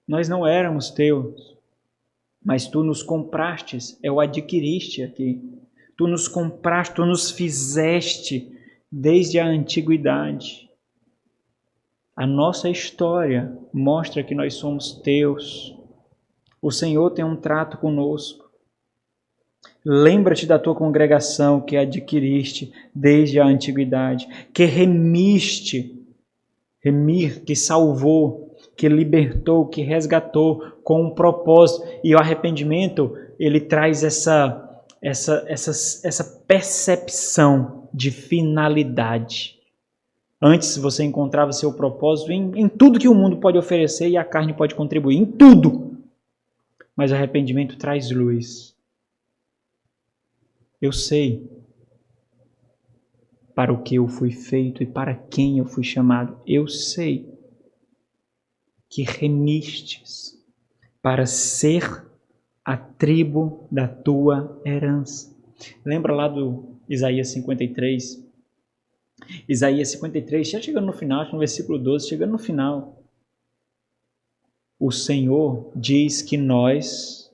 Nós não éramos teus, mas tu nos comprastes, o adquiriste aqui. Tu nos compraste, tu nos fizeste desde a antiguidade. A nossa história mostra que nós somos teus. O Senhor tem um trato conosco. Lembra-te da tua congregação que adquiriste desde a antiguidade, que remiste, que salvou, que libertou, que resgatou com um propósito. E o arrependimento, ele traz essa percepção de finalidade. Antes você encontrava seu propósito em tudo que o mundo pode oferecer e a carne pode contribuir, em tudo. Mas o arrependimento traz luz. Eu sei para o que eu fui feito e para quem eu fui chamado. Eu sei que remistes para ser a tribo da tua herança. Lembra lá do Isaías 53? Isaías 53, já chegando no final, no versículo 12, chegando no final. O Senhor diz que nós,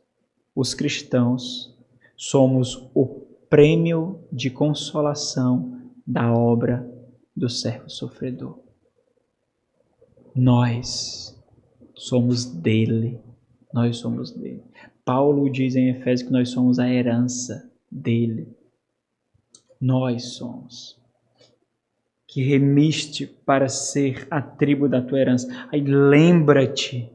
os cristãos, somos o prêmio de consolação da obra do servo sofredor. Nós somos dele. Nós somos dele. Paulo diz em Efésios que nós somos a herança dele. Nós somos. Que remiste para ser a tribo da tua herança. Aí lembra-te,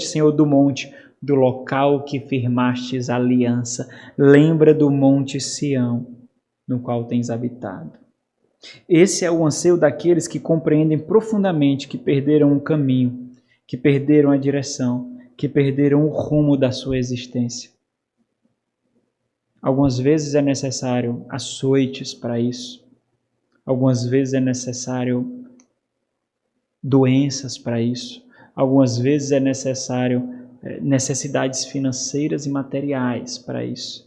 Senhor, do monte, do local que firmastes a aliança. Lembra do monte Sião. no qual tens habitado. Esse é o anseio daqueles que compreendem profundamente que perderam o caminho, que perderam a direção, que perderam o rumo da sua existência. Algumas vezes é necessário açoites para isso. Algumas vezes é necessário doenças para isso. Algumas vezes é necessário necessidades financeiras e materiais para isso.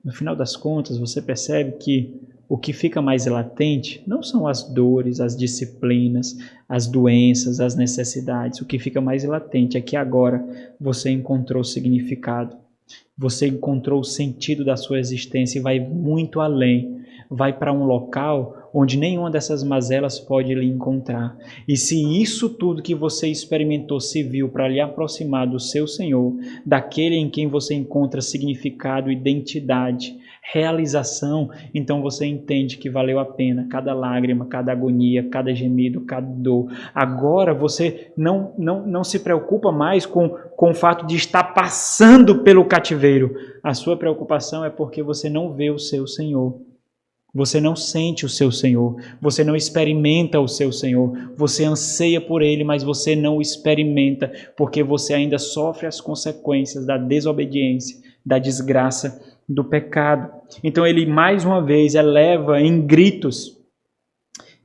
No final das contas, você percebe que o que fica mais latente não são as dores, as disciplinas, as doenças, as necessidades. O que fica mais latente é que agora você encontrou significado. Você encontrou o sentido da sua existência e vai muito além. Vai para um local onde nenhuma dessas mazelas pode lhe encontrar. E se isso tudo que você experimentou serviu para lhe aproximar do seu Senhor, daquele em quem você encontra significado, identidade, realização, então você entende que valeu a pena cada lágrima, cada agonia, cada gemido, cada dor. Agora você não se preocupa mais com o fato de estar passando pelo cativeiro. A sua preocupação é porque você não vê o seu Senhor. Você não sente o seu Senhor, você não experimenta o seu Senhor, você anseia por Ele, mas você não o experimenta, porque você ainda sofre as consequências da desobediência, da desgraça, do pecado. Então ele mais uma vez eleva em gritos,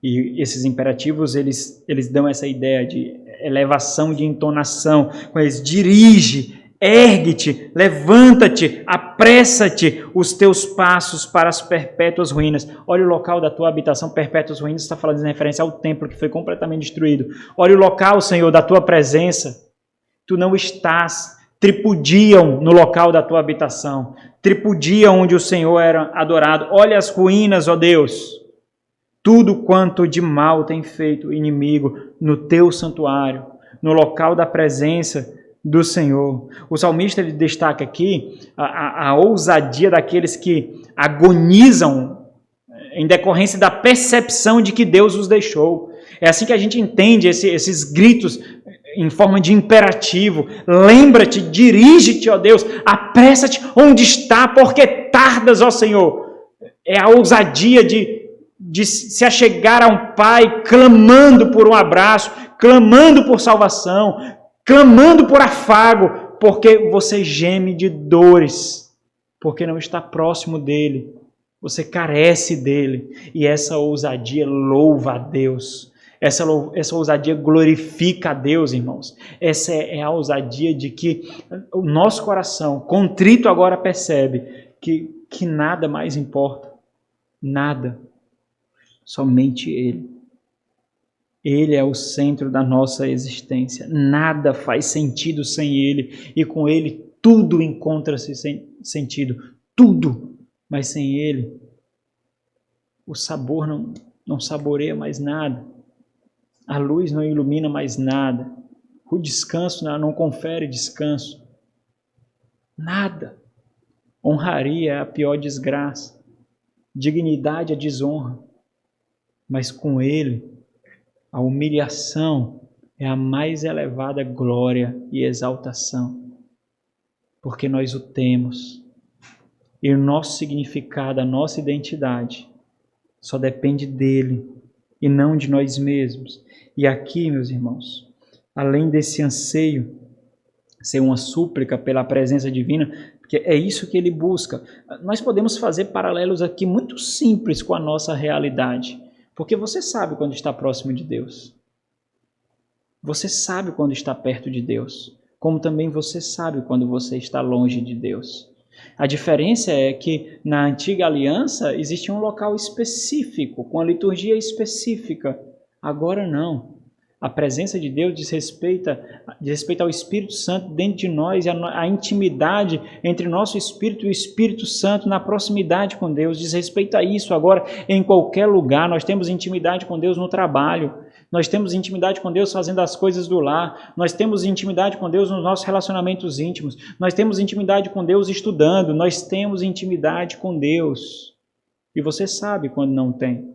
e esses imperativos eles dão essa ideia de elevação de entonação, eles dirige, ergue-te, levanta-te, apressa-te os teus passos para as perpétuas ruínas. Olha o local da tua habitação, perpétuas ruínas, está falando em referência ao templo que foi completamente destruído. Olha o local, Senhor, da tua presença. Tu não estás, tripudiam no local da tua habitação, tripudiam onde o Senhor era adorado. Olha as ruínas, ó Deus. Tudo quanto de mal tem feito o inimigo no teu santuário, no local da presença do Senhor. O salmista ele destaca aqui a ousadia daqueles que agonizam em decorrência da percepção de que Deus os deixou. É assim que a gente entende esses gritos em forma de imperativo. Lembra-te, dirige-te, ó Deus, apressa-te onde está, porque tardas, ó Senhor. É a ousadia de se achegar a um pai clamando por um abraço, clamando por salvação, clamando por afago, porque você geme de dores, porque não está próximo dele, você carece dele, e essa ousadia louva a Deus, essa ousadia glorifica a Deus, irmãos. Essa é a ousadia de que o nosso coração, contrito agora, percebe que nada mais importa, nada, somente Ele. Ele é o centro da nossa existência. Nada faz sentido sem Ele. E com Ele tudo encontra-se sentido. Tudo. Mas sem Ele, o sabor não saboreia mais nada. A luz não ilumina mais nada. O descanso não confere descanso. Nada. Honraria é a pior desgraça. Dignidade é desonra. Mas com Ele, a humilhação é a mais elevada glória e exaltação, porque nós o temos. E o nosso significado, a nossa identidade, só depende dele e não de nós mesmos. E aqui, meus irmãos, além desse anseio ser uma súplica pela presença divina, porque é isso que ele busca, nós podemos fazer paralelos aqui muito simples com a nossa realidade. Porque você sabe quando está próximo de Deus. Você sabe quando está perto de Deus. Como também você sabe quando você está longe de Deus. A diferença é que na antiga aliança existia um local específico, com a liturgia específica. Agora não. A presença de Deus diz respeito ao Espírito Santo dentro de nós, e a intimidade entre nosso Espírito e o Espírito Santo na proximidade com Deus. Diz respeito a isso agora em qualquer lugar. Nós temos intimidade com Deus no trabalho. Nós temos intimidade com Deus fazendo as coisas do lar. Nós temos intimidade com Deus nos nossos relacionamentos íntimos. Nós temos intimidade com Deus estudando. Nós temos intimidade com Deus. E você sabe quando não tem.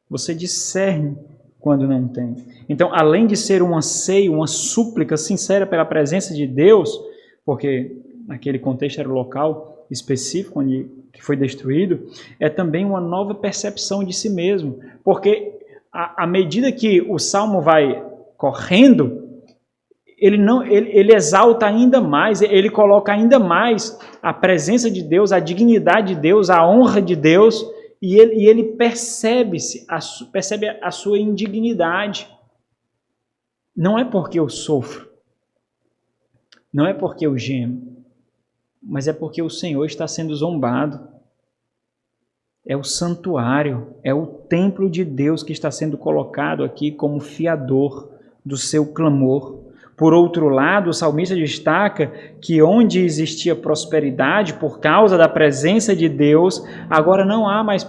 Você discerne quando não tem. Então, além de ser um anseio, uma súplica sincera pela presença de Deus, porque naquele contexto era o local específico, onde que foi destruído, é também uma nova percepção de si mesmo. Porque à medida que o Salmo vai correndo, ele exalta ainda mais, ele coloca ainda mais a presença de Deus, a dignidade de Deus, a honra de Deus, e ele percebe a sua indignidade. Não é porque eu sofro, não é porque eu gemo, mas é porque o Senhor está sendo zombado. É o santuário, é o templo de Deus que está sendo colocado aqui como fiador do seu clamor. Por outro lado, o salmista destaca que onde existia prosperidade por causa da presença de Deus, agora não há mais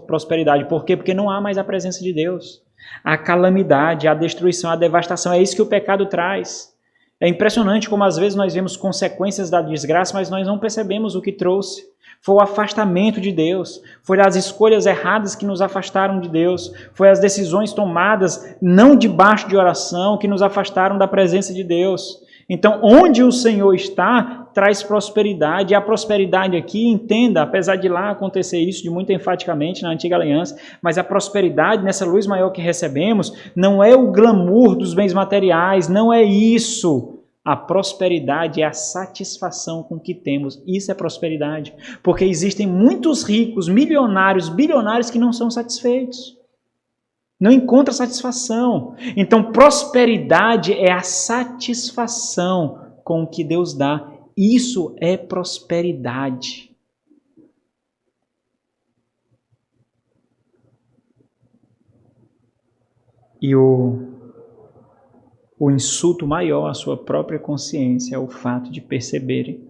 prosperidade. Por quê? Porque não há mais a presença de Deus. A calamidade, a destruição, a devastação, é isso que o pecado traz. É impressionante como às vezes nós vemos consequências da desgraça, mas nós não percebemos o que trouxe. Foi o afastamento de Deus, foi as escolhas erradas que nos afastaram de Deus, foi as decisões tomadas não debaixo de oração que nos afastaram da presença de Deus. Então, onde o Senhor está, traz prosperidade, e a prosperidade aqui, entenda, apesar de lá acontecer isso de muito enfaticamente na Antiga Aliança, mas a prosperidade nessa luz maior que recebemos não é o glamour dos bens materiais, não é isso. A prosperidade é a satisfação com o que temos. Isso é prosperidade. Porque existem muitos ricos, milionários, bilionários que não são satisfeitos. Não encontram satisfação. Então, prosperidade é a satisfação com o que Deus dá. Isso é prosperidade. E o insulto maior à sua própria consciência é o fato de perceberem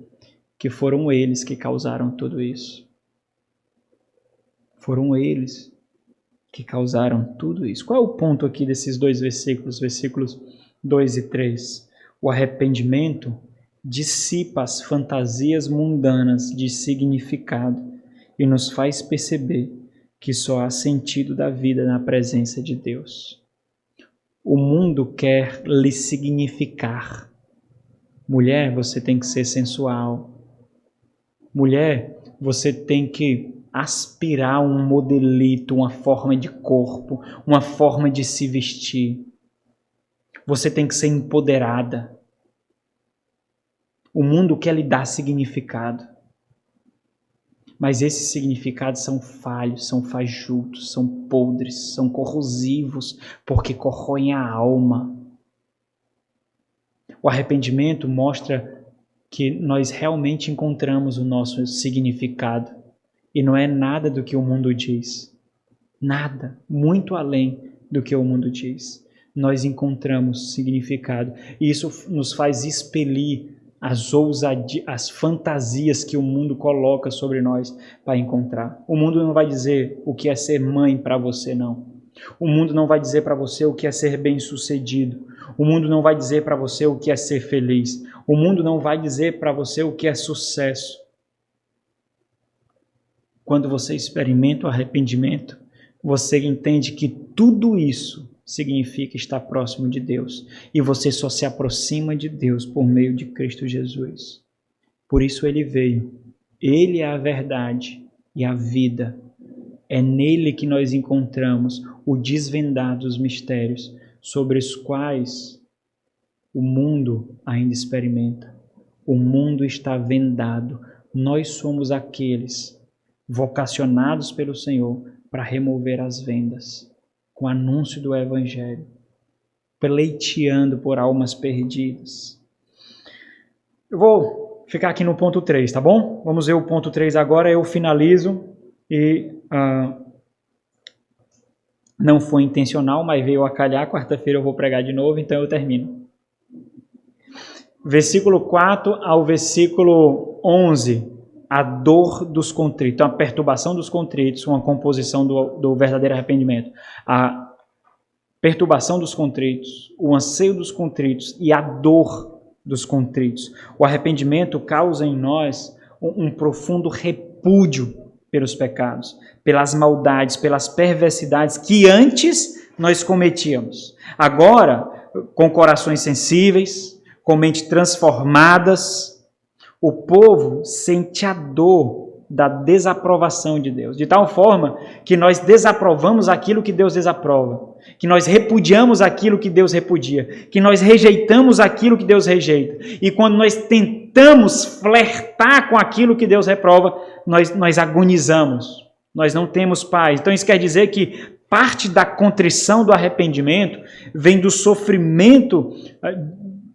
que foram eles que causaram tudo isso. Foram eles que causaram tudo isso. Qual é o ponto aqui desses dois versículos, versículos 2 e 3? O arrependimento dissipa as fantasias mundanas de significado e nos faz perceber que só há sentido da vida na presença de Deus. O mundo quer lhe significar. Mulher, você tem que ser sensual. Mulher, você tem que aspirar um modelito, uma forma de corpo, uma forma de se vestir. Você tem que ser empoderada. O mundo quer lhe dar significado. Mas esses significados são falhos, são fajutos, são podres, são corrosivos, porque corroem a alma. O arrependimento mostra que nós realmente encontramos o nosso significado. E não é nada do que o mundo diz. Nada, muito além do que o mundo diz. Nós encontramos significado. E isso nos faz expelir as fantasias que o mundo coloca sobre nós para encontrar. O mundo não vai dizer o que é ser mãe para você, não. O mundo não vai dizer para você o que é ser bem-sucedido. O mundo não vai dizer para você o que é ser feliz. O mundo não vai dizer para você o que é sucesso. Quando você experimenta o arrependimento, você entende que tudo isso significa estar próximo de Deus. E você só se aproxima de Deus por meio de Cristo Jesus. Por isso ele veio. Ele é a verdade e a vida. É nele que nós encontramos o desvendar dos mistérios sobre os quais o mundo ainda experimenta. O mundo está vendado. Nós somos aqueles vocacionados pelo Senhor para remover as vendas, com o anúncio do Evangelho, pleiteando por almas perdidas. Eu vou ficar aqui no ponto 3, tá bom? Vamos ver o ponto 3 agora, eu finalizo e não foi intencional, mas veio a calhar, quarta-feira eu vou pregar de novo, então eu termino. Versículo 4 ao versículo 11, a dor dos contritos, então a perturbação dos contritos, uma composição do verdadeiro arrependimento. A perturbação dos contritos, o anseio dos contritos e a dor dos contritos. O arrependimento causa em nós um profundo repúdio pelos pecados, pelas maldades, pelas perversidades que antes nós cometíamos. Agora, com corações sensíveis, com mentes transformadas, O povo sente a dor da desaprovação de Deus, de tal forma que nós desaprovamos aquilo que Deus desaprova, que nós repudiamos aquilo que Deus repudia, que nós rejeitamos aquilo que Deus rejeita. E quando nós tentamos flertar com aquilo que Deus reprova, nós agonizamos, nós não temos paz. Então isso quer dizer que parte da contrição, do arrependimento, vem do sofrimento,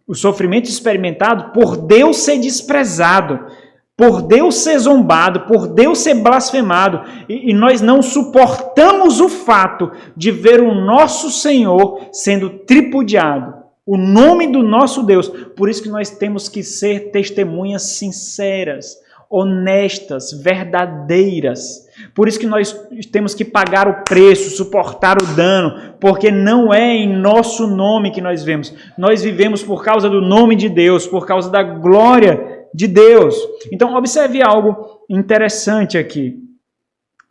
o sofrimento experimentado por Deus ser desprezado, por Deus ser zombado, por Deus ser blasfemado, e nós não suportamos o fato de ver o nosso Senhor sendo tripudiado, o nome do nosso Deus. Por isso que nós temos que ser testemunhas sinceras, honestas, verdadeiras. Por isso que nós temos que pagar o preço, suportar o dano, porque não é em nosso nome que nós vivemos. Nós vivemos por causa do nome de Deus, por causa da glória de Deus. Então, observe algo interessante aqui.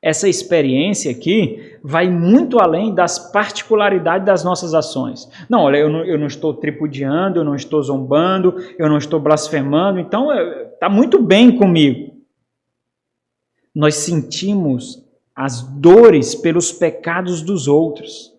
Essa experiência aqui vai muito além das particularidades das nossas ações. Não, olha, eu não estou tripudiando, eu não estou zombando, eu não estou blasfemando, então está muito bem comigo. Nós sentimos as dores pelos pecados dos outros,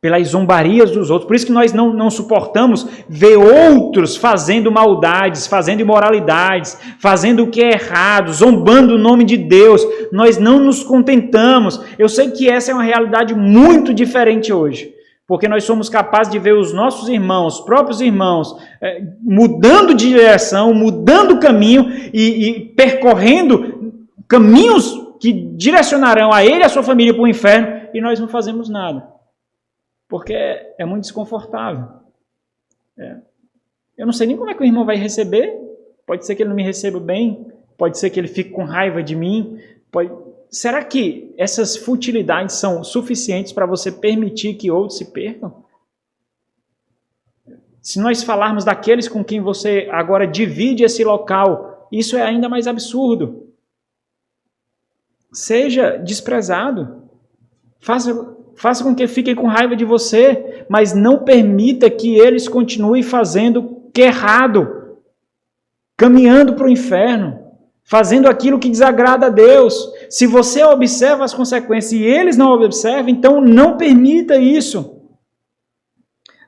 pelas zombarias dos outros. Por isso que nós não suportamos ver outros fazendo maldades, fazendo imoralidades, fazendo o que é errado, zombando o nome de Deus. Nós não nos contentamos. Eu sei que essa é uma realidade muito diferente hoje, porque nós somos capazes de ver os nossos irmãos, os próprios irmãos, mudando de direção, mudando caminho e percorrendo caminhos que direcionarão a ele e a sua família para o inferno, e nós não fazemos nada. Porque é muito desconfortável. Eu não sei nem como é que o irmão vai receber. Pode ser que ele não me receba bem. Pode ser que ele fique com raiva de mim. Será que essas futilidades são suficientes para você permitir que outros se percam? Se nós falarmos daqueles com quem você agora divide esse local, isso é ainda mais absurdo. Seja desprezado. Faça com que fiquem com raiva de você, mas não permita que eles continuem fazendo o que é errado, caminhando para o inferno, fazendo aquilo que desagrada a Deus. Se você observa as consequências e eles não observam, então não permita isso.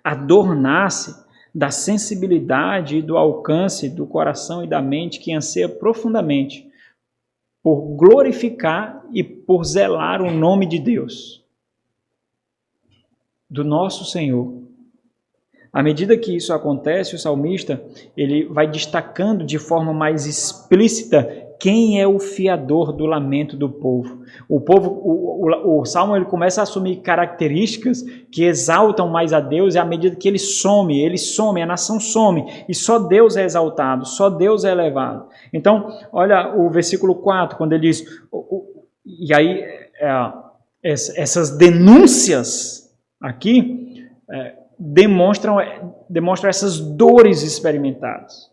A dor nasce da sensibilidade e do alcance do coração e da mente que anseia profundamente por glorificar e por zelar o nome de Deus, do nosso Senhor. À medida que isso acontece, o salmista ele vai destacando de forma mais explícita quem é o fiador do lamento do povo. O salmo ele começa a assumir características que exaltam mais a Deus, e à medida que ele some, a nação some, e só Deus é exaltado, só Deus é elevado. Então, olha o versículo 4, quando ele diz, e aí essas denúncias aqui demonstram essas dores experimentadas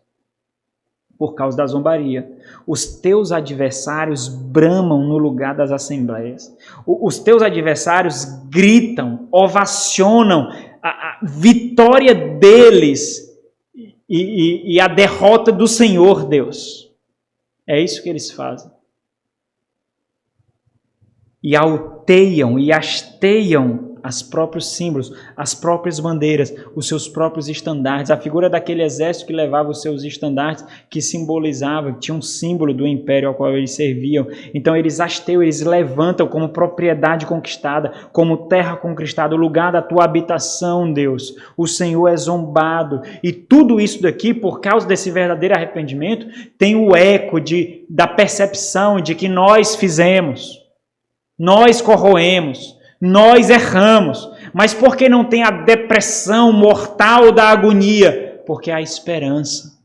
por causa da zombaria. Os teus adversários bramam no lugar das assembleias. Os teus adversários gritam, ovacionam a vitória deles e a derrota do Senhor Deus. É isso que eles fazem. E alteiam e hasteiam os próprios símbolos, as próprias bandeiras, os seus próprios estandartes, a figura daquele exército que levava os seus estandartes, que simbolizava, tinha um símbolo do império ao qual eles serviam. Então eles hasteiam, eles levantam como propriedade conquistada, como terra conquistada, o lugar da tua habitação, Deus. O Senhor é zombado. E tudo isso daqui, por causa desse verdadeiro arrependimento, tem o eco da percepção de que nós fizemos, nós corroemos, nós erramos. Mas por que não tem a depressão mortal da agonia? Porque há esperança.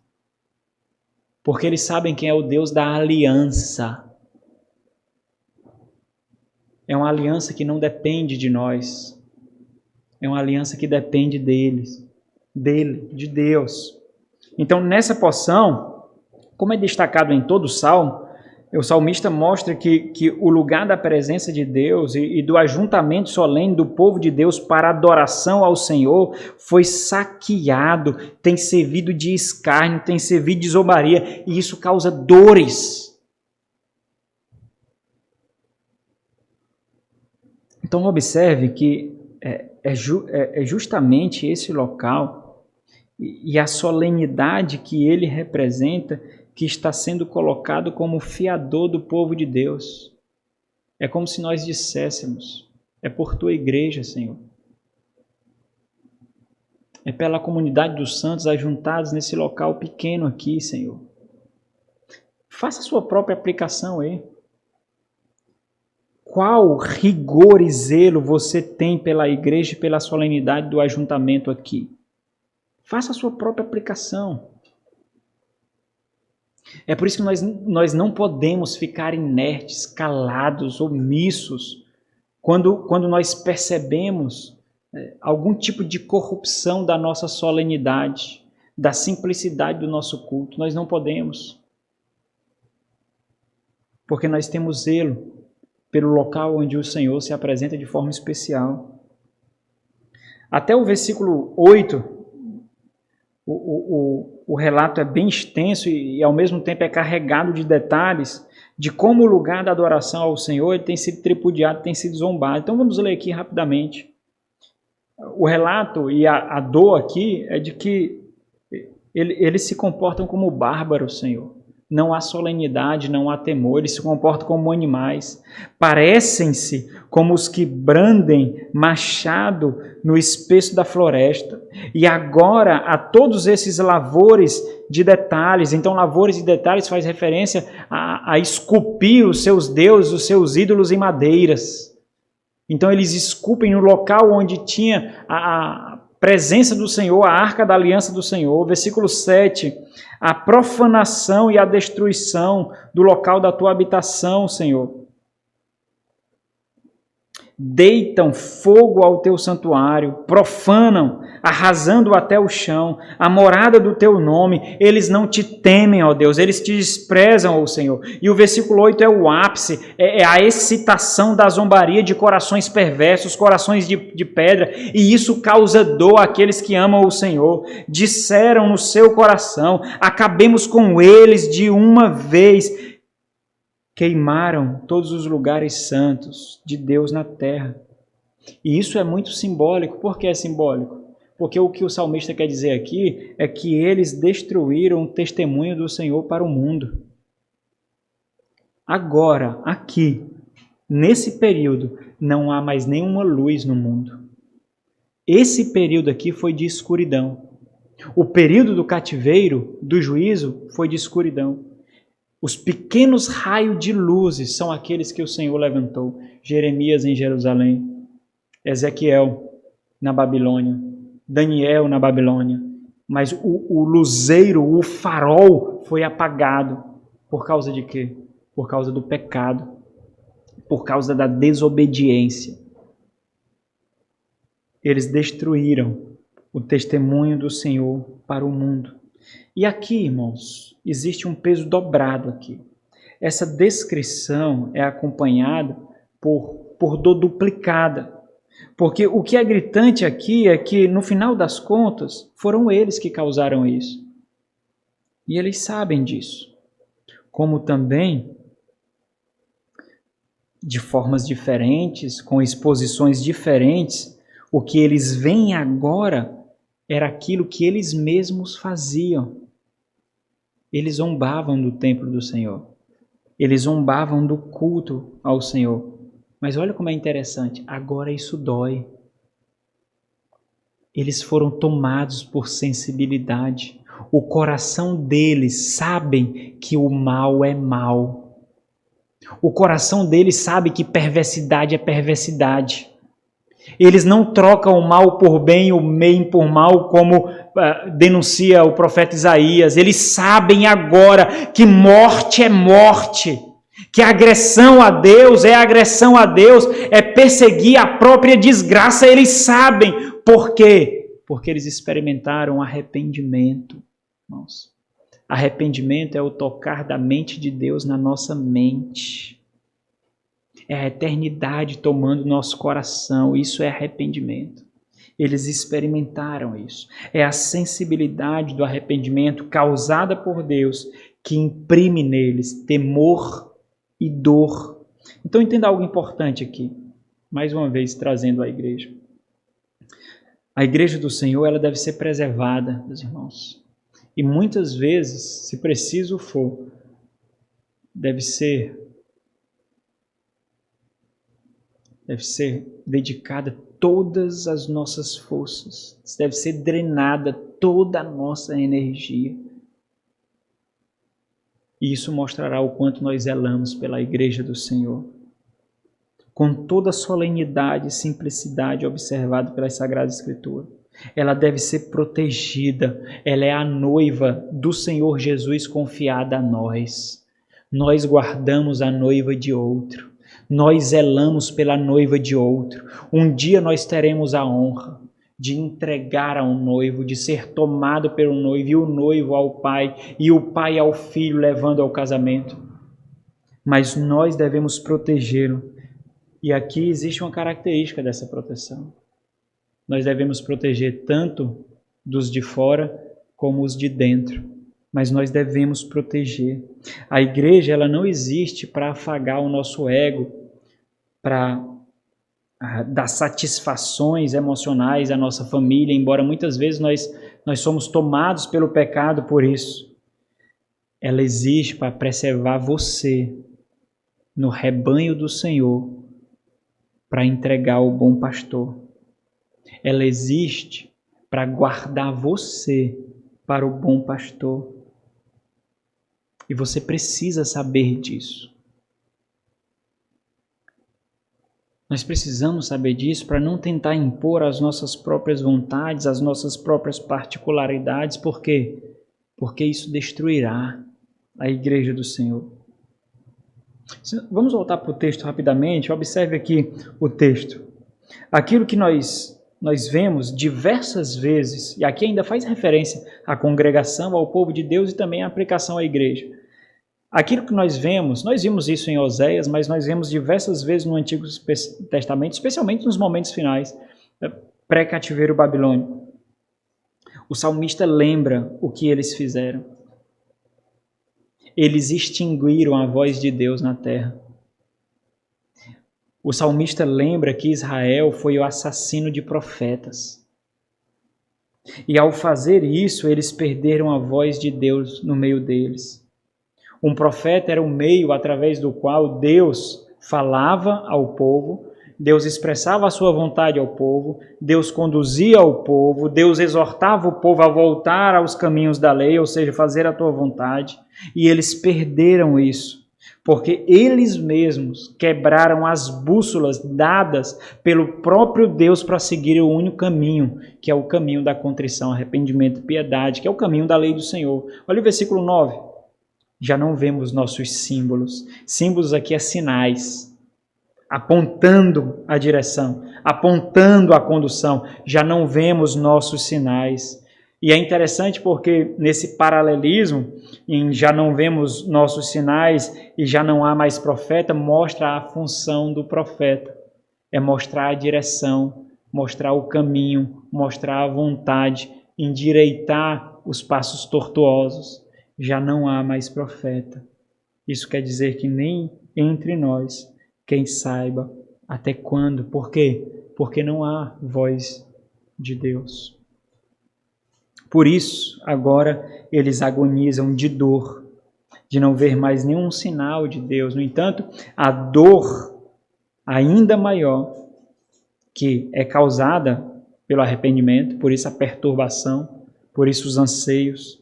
Porque eles sabem quem é o Deus da aliança. É uma aliança que não depende de nós. É uma aliança que depende dele, de Deus. Então, nessa porção, como é destacado em todo o Salmo, O salmista mostra que o lugar da presença de Deus e do ajuntamento solene do povo de Deus para adoração ao Senhor foi saqueado, tem servido de escárnio, tem servido de zombaria, e isso causa dores. Então observe que é justamente esse local e a solenidade que ele representa que está sendo colocado como fiador do povo de Deus. É como se nós disséssemos: é por tua igreja, Senhor. É pela comunidade dos santos ajuntados nesse local pequeno aqui, Senhor. Faça a sua própria aplicação aí. Qual rigor e zelo você tem pela igreja e pela solenidade do ajuntamento aqui? Faça a sua própria aplicação. É por isso que nós não podemos ficar inertes, calados, omissos, quando nós percebemos algum tipo de corrupção da nossa solenidade, da simplicidade do nosso culto. Nós não podemos. Porque nós temos zelo pelo local onde o Senhor se apresenta de forma especial. Até o versículo 8, o relato é bem extenso e ao mesmo tempo é carregado de detalhes de como o lugar da adoração ao Senhor ele tem sido tripudiado, tem sido zombado. Então vamos ler aqui rapidamente. O relato e a dor aqui é de que eles se comportam como bárbaros, Senhor. Não há solenidade, não há temor, eles se comportam como animais. Parecem-se como os que brandem machado no espesso da floresta. E agora há todos esses lavores de detalhes. Então, lavores de detalhes faz referência a esculpir os seus deuses, os seus ídolos em madeiras. Então, eles esculpem no local onde tinha a presença do Senhor, a arca da aliança do Senhor. Versículo 7, a profanação e a destruição do local da tua habitação, Senhor. Deitam fogo ao teu santuário, profanam, arrasando até o chão, a morada do teu nome. Eles não te temem, ó Deus, eles te desprezam, ó Senhor. E o versículo 8 é o ápice, é a excitação da zombaria de corações perversos, corações de pedra, e isso causa dor àqueles que amam o Senhor. Disseram no seu coração: acabemos com eles de uma vez. Queimaram todos os lugares santos de Deus na terra. E isso é muito simbólico. Por que é simbólico? Porque o que o salmista quer dizer aqui é que eles destruíram o testemunho do Senhor para o mundo. Agora, aqui, nesse período, não há mais nenhuma luz no mundo. Esse período aqui foi de escuridão. O período do cativeiro, do juízo, foi de escuridão. Os pequenos raios de luzes são aqueles que o Senhor levantou. Jeremias em Jerusalém, Ezequiel na Babilônia, Daniel na Babilônia. Mas o luzeiro, o farol foi apagado. Por causa de quê? Por causa do pecado. Por causa da desobediência. Eles destruíram o testemunho do Senhor para o mundo. E aqui, irmãos, existe um peso dobrado aqui. Essa descrição é acompanhada por dor duplicada. Porque o que é gritante aqui é que, no final das contas, foram eles que causaram isso. E eles sabem disso. Como também, de formas diferentes, com exposições diferentes, o que eles veem agora era aquilo que eles mesmos faziam. Eles zombavam do templo do Senhor. Eles zombavam do culto ao Senhor. Mas olha como é interessante, agora isso dói. Eles foram tomados por sensibilidade. O coração deles sabem que o mal é mal. O coração deles sabe que perversidade é perversidade. Eles não trocam o mal por bem, o bem por mal, como denuncia o profeta Isaías. Eles sabem agora que morte é morte, que agressão a Deus é agressão a Deus, é perseguir a própria desgraça. Eles sabem. Por quê? Porque eles experimentaram arrependimento. Irmãos, Arrependimento é o tocar da mente de Deus na nossa mente. É a eternidade tomando nosso coração. Isso é arrependimento. Eles experimentaram isso. É a sensibilidade do arrependimento causada por Deus que imprime neles temor e dor. Então entenda algo importante aqui. Mais uma vez trazendo à igreja. A igreja do Senhor, ela deve ser preservada, meus irmãos. E muitas vezes, se preciso for, deve ser dedicada todas as nossas forças, deve ser drenada toda a nossa energia. E isso mostrará o quanto nós zelamos pela igreja do Senhor. Com toda a solenidade e simplicidade observada pelas Sagradas Escrituras. Ela deve ser protegida. Ela é a noiva do Senhor Jesus confiada a nós. Nós guardamos a noiva de outro. Nós zelamos pela noiva de outro. Um dia nós teremos a honra de entregar a um noivo, de ser tomado pelo noivo, e o noivo ao pai, e o pai ao filho, levando ao casamento. Mas nós devemos protegê-lo. E aqui existe uma característica dessa proteção. Nós devemos proteger tanto dos de fora como os de dentro. Mas nós devemos proteger. A igreja, ela não existe para afagar o nosso ego, para dar satisfações emocionais à nossa família, embora muitas vezes nós somos tomados pelo pecado por isso. Ela existe para preservar você no rebanho do Senhor, para entregar ao bom pastor. Ela existe para guardar você para o bom pastor. E você precisa saber disso. Nós precisamos saber disso para não tentar impor as nossas próprias vontades, as nossas próprias particularidades. Por quê? Porque isso destruirá a igreja do Senhor. Vamos voltar para o texto rapidamente. Observe aqui o texto. Aquilo que nós vemos diversas vezes, e aqui ainda faz referência à congregação, ao povo de Deus e também à aplicação à igreja. Aquilo que nós vimos isso em Oséias, mas nós vemos diversas vezes no Antigo Testamento, especialmente nos momentos finais, pré-cativeiro babilônico. O salmista lembra o que eles fizeram. Eles extinguiram a voz de Deus na terra. O salmista lembra que Israel foi o assassino de profetas. E ao fazer isso, eles perderam a voz de Deus no meio deles. Um profeta era o meio através do qual Deus falava ao povo, Deus expressava a sua vontade ao povo, Deus conduzia o povo, Deus exortava o povo a voltar aos caminhos da lei, ou seja, fazer a tua vontade, e eles perderam isso, porque eles mesmos quebraram as bússolas dadas pelo próprio Deus para seguir o único caminho, que é o caminho da contrição, arrependimento e piedade, que é o caminho da lei do Senhor. Olha o versículo 9. Já não vemos nossos símbolos. Símbolos aqui é sinais, apontando a direção, apontando a condução. Já não vemos nossos sinais. E é interessante porque nesse paralelismo, em já não vemos nossos sinais e já não há mais profeta, mostra a função do profeta. É mostrar a direção, mostrar o caminho, mostrar a vontade, endireitar os passos tortuosos. Já não há mais profeta. Isso quer dizer que nem entre nós, quem saiba até quando. Por quê? Porque não há voz de Deus. Por isso, agora, eles agonizam de dor, de não ver mais nenhum sinal de Deus. No entanto, a dor ainda maior, que é causada pelo arrependimento, por isso a perturbação, por isso os anseios,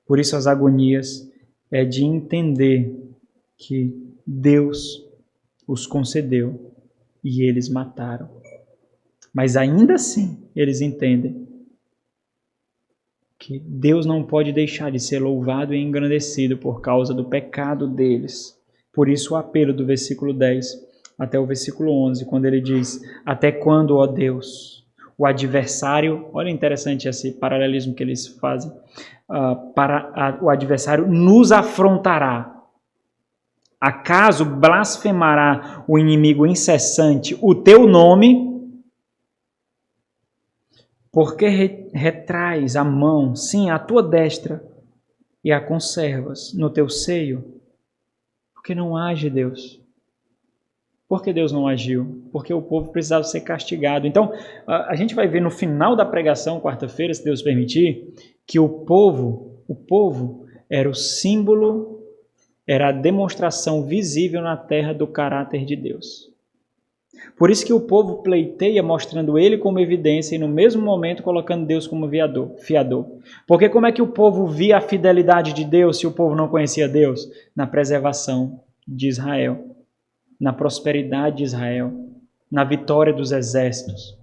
por isso as agonias, é de entender que Deus os concedeu e eles mataram. Mas ainda assim, eles entendem que Deus não pode deixar de ser louvado e engrandecido por causa do pecado deles. Por isso o apelo do versículo 10 até o versículo 11, quando ele diz: até quando, ó Deus, o adversário, olha interessante esse paralelismo que eles fazem, o adversário nos afrontará. Acaso blasfemará o inimigo incessante o teu nome? Porque retrais a mão, sim, a tua destra, e a conservas no teu seio? Porque não age Deus. Por que Deus não agiu? Porque o povo precisava ser castigado. Então, a gente vai ver no final da pregação, quarta-feira, se Deus permitir, que o povo era o símbolo, era a demonstração visível na terra do caráter de Deus. Por isso que o povo pleiteia mostrando ele como evidência e no mesmo momento colocando Deus como fiador. Porque como é que o povo via a fidelidade de Deus se o povo não conhecia Deus? Na preservação de Israel, na prosperidade de Israel, na vitória dos exércitos.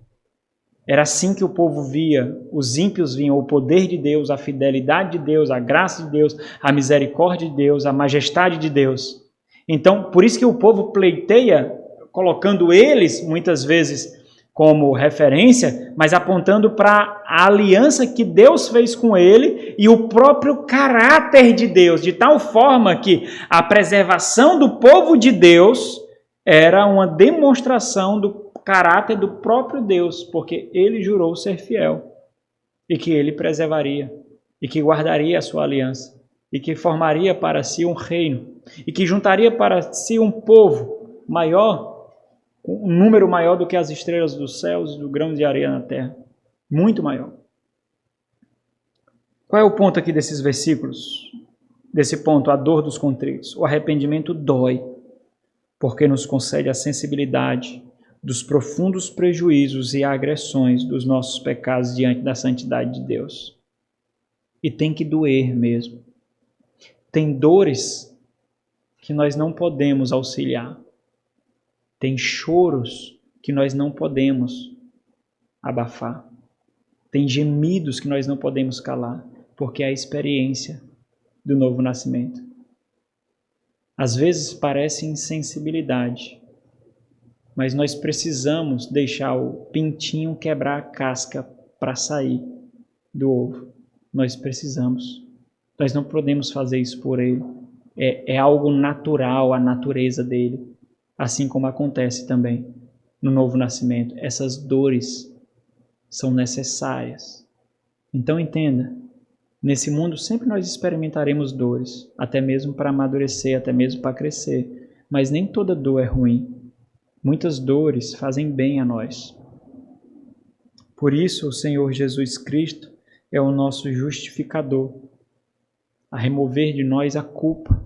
Era assim que o povo via, os ímpios viam o poder de Deus, a fidelidade de Deus, a graça de Deus, a misericórdia de Deus, a majestade de Deus. Então, por isso que o povo pleiteia, colocando eles, muitas vezes, como referência, mas apontando para a aliança que Deus fez com ele e o próprio caráter de Deus, de tal forma que a preservação do povo de Deus era uma demonstração do caráter do próprio Deus, porque ele jurou ser fiel e que ele preservaria e que guardaria a sua aliança e que formaria para si um reino e que juntaria para si um povo maior, um número maior do que as estrelas dos céus e do grão de areia na terra. Muito maior. Qual é o ponto aqui desses versículos? Desse ponto, a dor dos contritos. O arrependimento dói, porque nos concede a sensibilidade dos profundos prejuízos e agressões dos nossos pecados diante da santidade de Deus. E tem que doer mesmo. Tem dores que nós não podemos auxiliar. Tem choros que nós não podemos abafar. Tem gemidos que nós não podemos calar, porque é a experiência do novo nascimento. Às vezes parece insensibilidade, mas nós precisamos deixar o pintinho quebrar a casca para sair do ovo. Nós precisamos. Nós não podemos fazer isso por ele. É algo natural, a natureza dele. Assim como acontece também no novo nascimento. Essas dores são necessárias. Então entenda, nesse mundo sempre nós experimentaremos dores, até mesmo para amadurecer, até mesmo para crescer. Mas nem toda dor é ruim. Muitas dores fazem bem a nós. Por isso o Senhor Jesus Cristo é o nosso justificador, a remover de nós a culpa.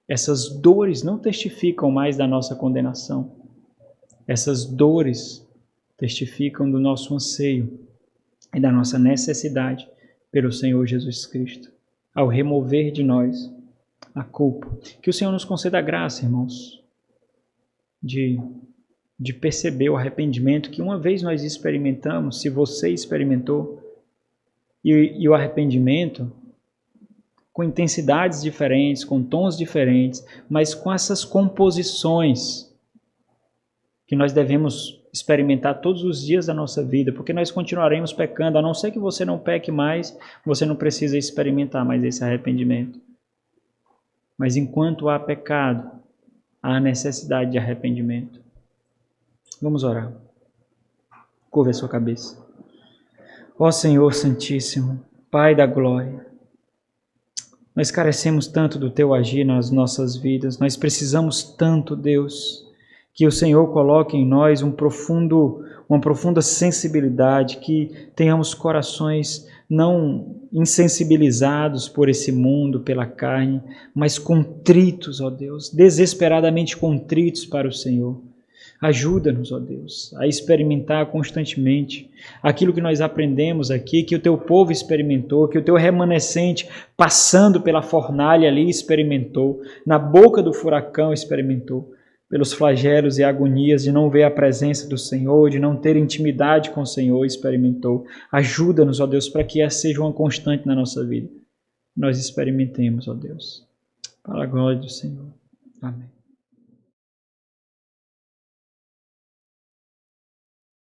Essas dores não testificam mais da nossa condenação. Essas dores testificam do nosso anseio e da nossa necessidade pelo Senhor Jesus Cristo, ao remover de nós a culpa. Que o Senhor nos conceda a graça, irmãos, de perceber o arrependimento que uma vez nós experimentamos, se você experimentou, e o arrependimento com intensidades diferentes, com tons diferentes, mas com essas composições que nós devemos experimentar todos os dias da nossa vida, porque nós continuaremos pecando, a não ser que você não peque mais, você não precisa experimentar mais esse arrependimento. Mas enquanto há pecado, há necessidade de arrependimento. Vamos orar. Curva a sua cabeça. Ó Senhor Santíssimo, Pai da glória, nós carecemos tanto do Teu agir nas nossas vidas, nós precisamos tanto, Deus, que o Senhor coloque em nós uma profunda sensibilidade, que tenhamos corações não insensibilizados por esse mundo, pela carne, mas contritos, ó Deus, desesperadamente contritos para o Senhor. Ajuda-nos, ó Deus, a experimentar constantemente aquilo que nós aprendemos aqui, que o Teu povo experimentou, que o Teu remanescente, passando pela fornalha ali, experimentou, na boca do furacão experimentou, pelos flagelos e agonias de não ver a presença do Senhor, de não ter intimidade com o Senhor, experimentou. Ajuda-nos, ó Deus, para que essa seja uma constante na nossa vida. Nós experimentemos, ó Deus. Para a glória do Senhor. Amém.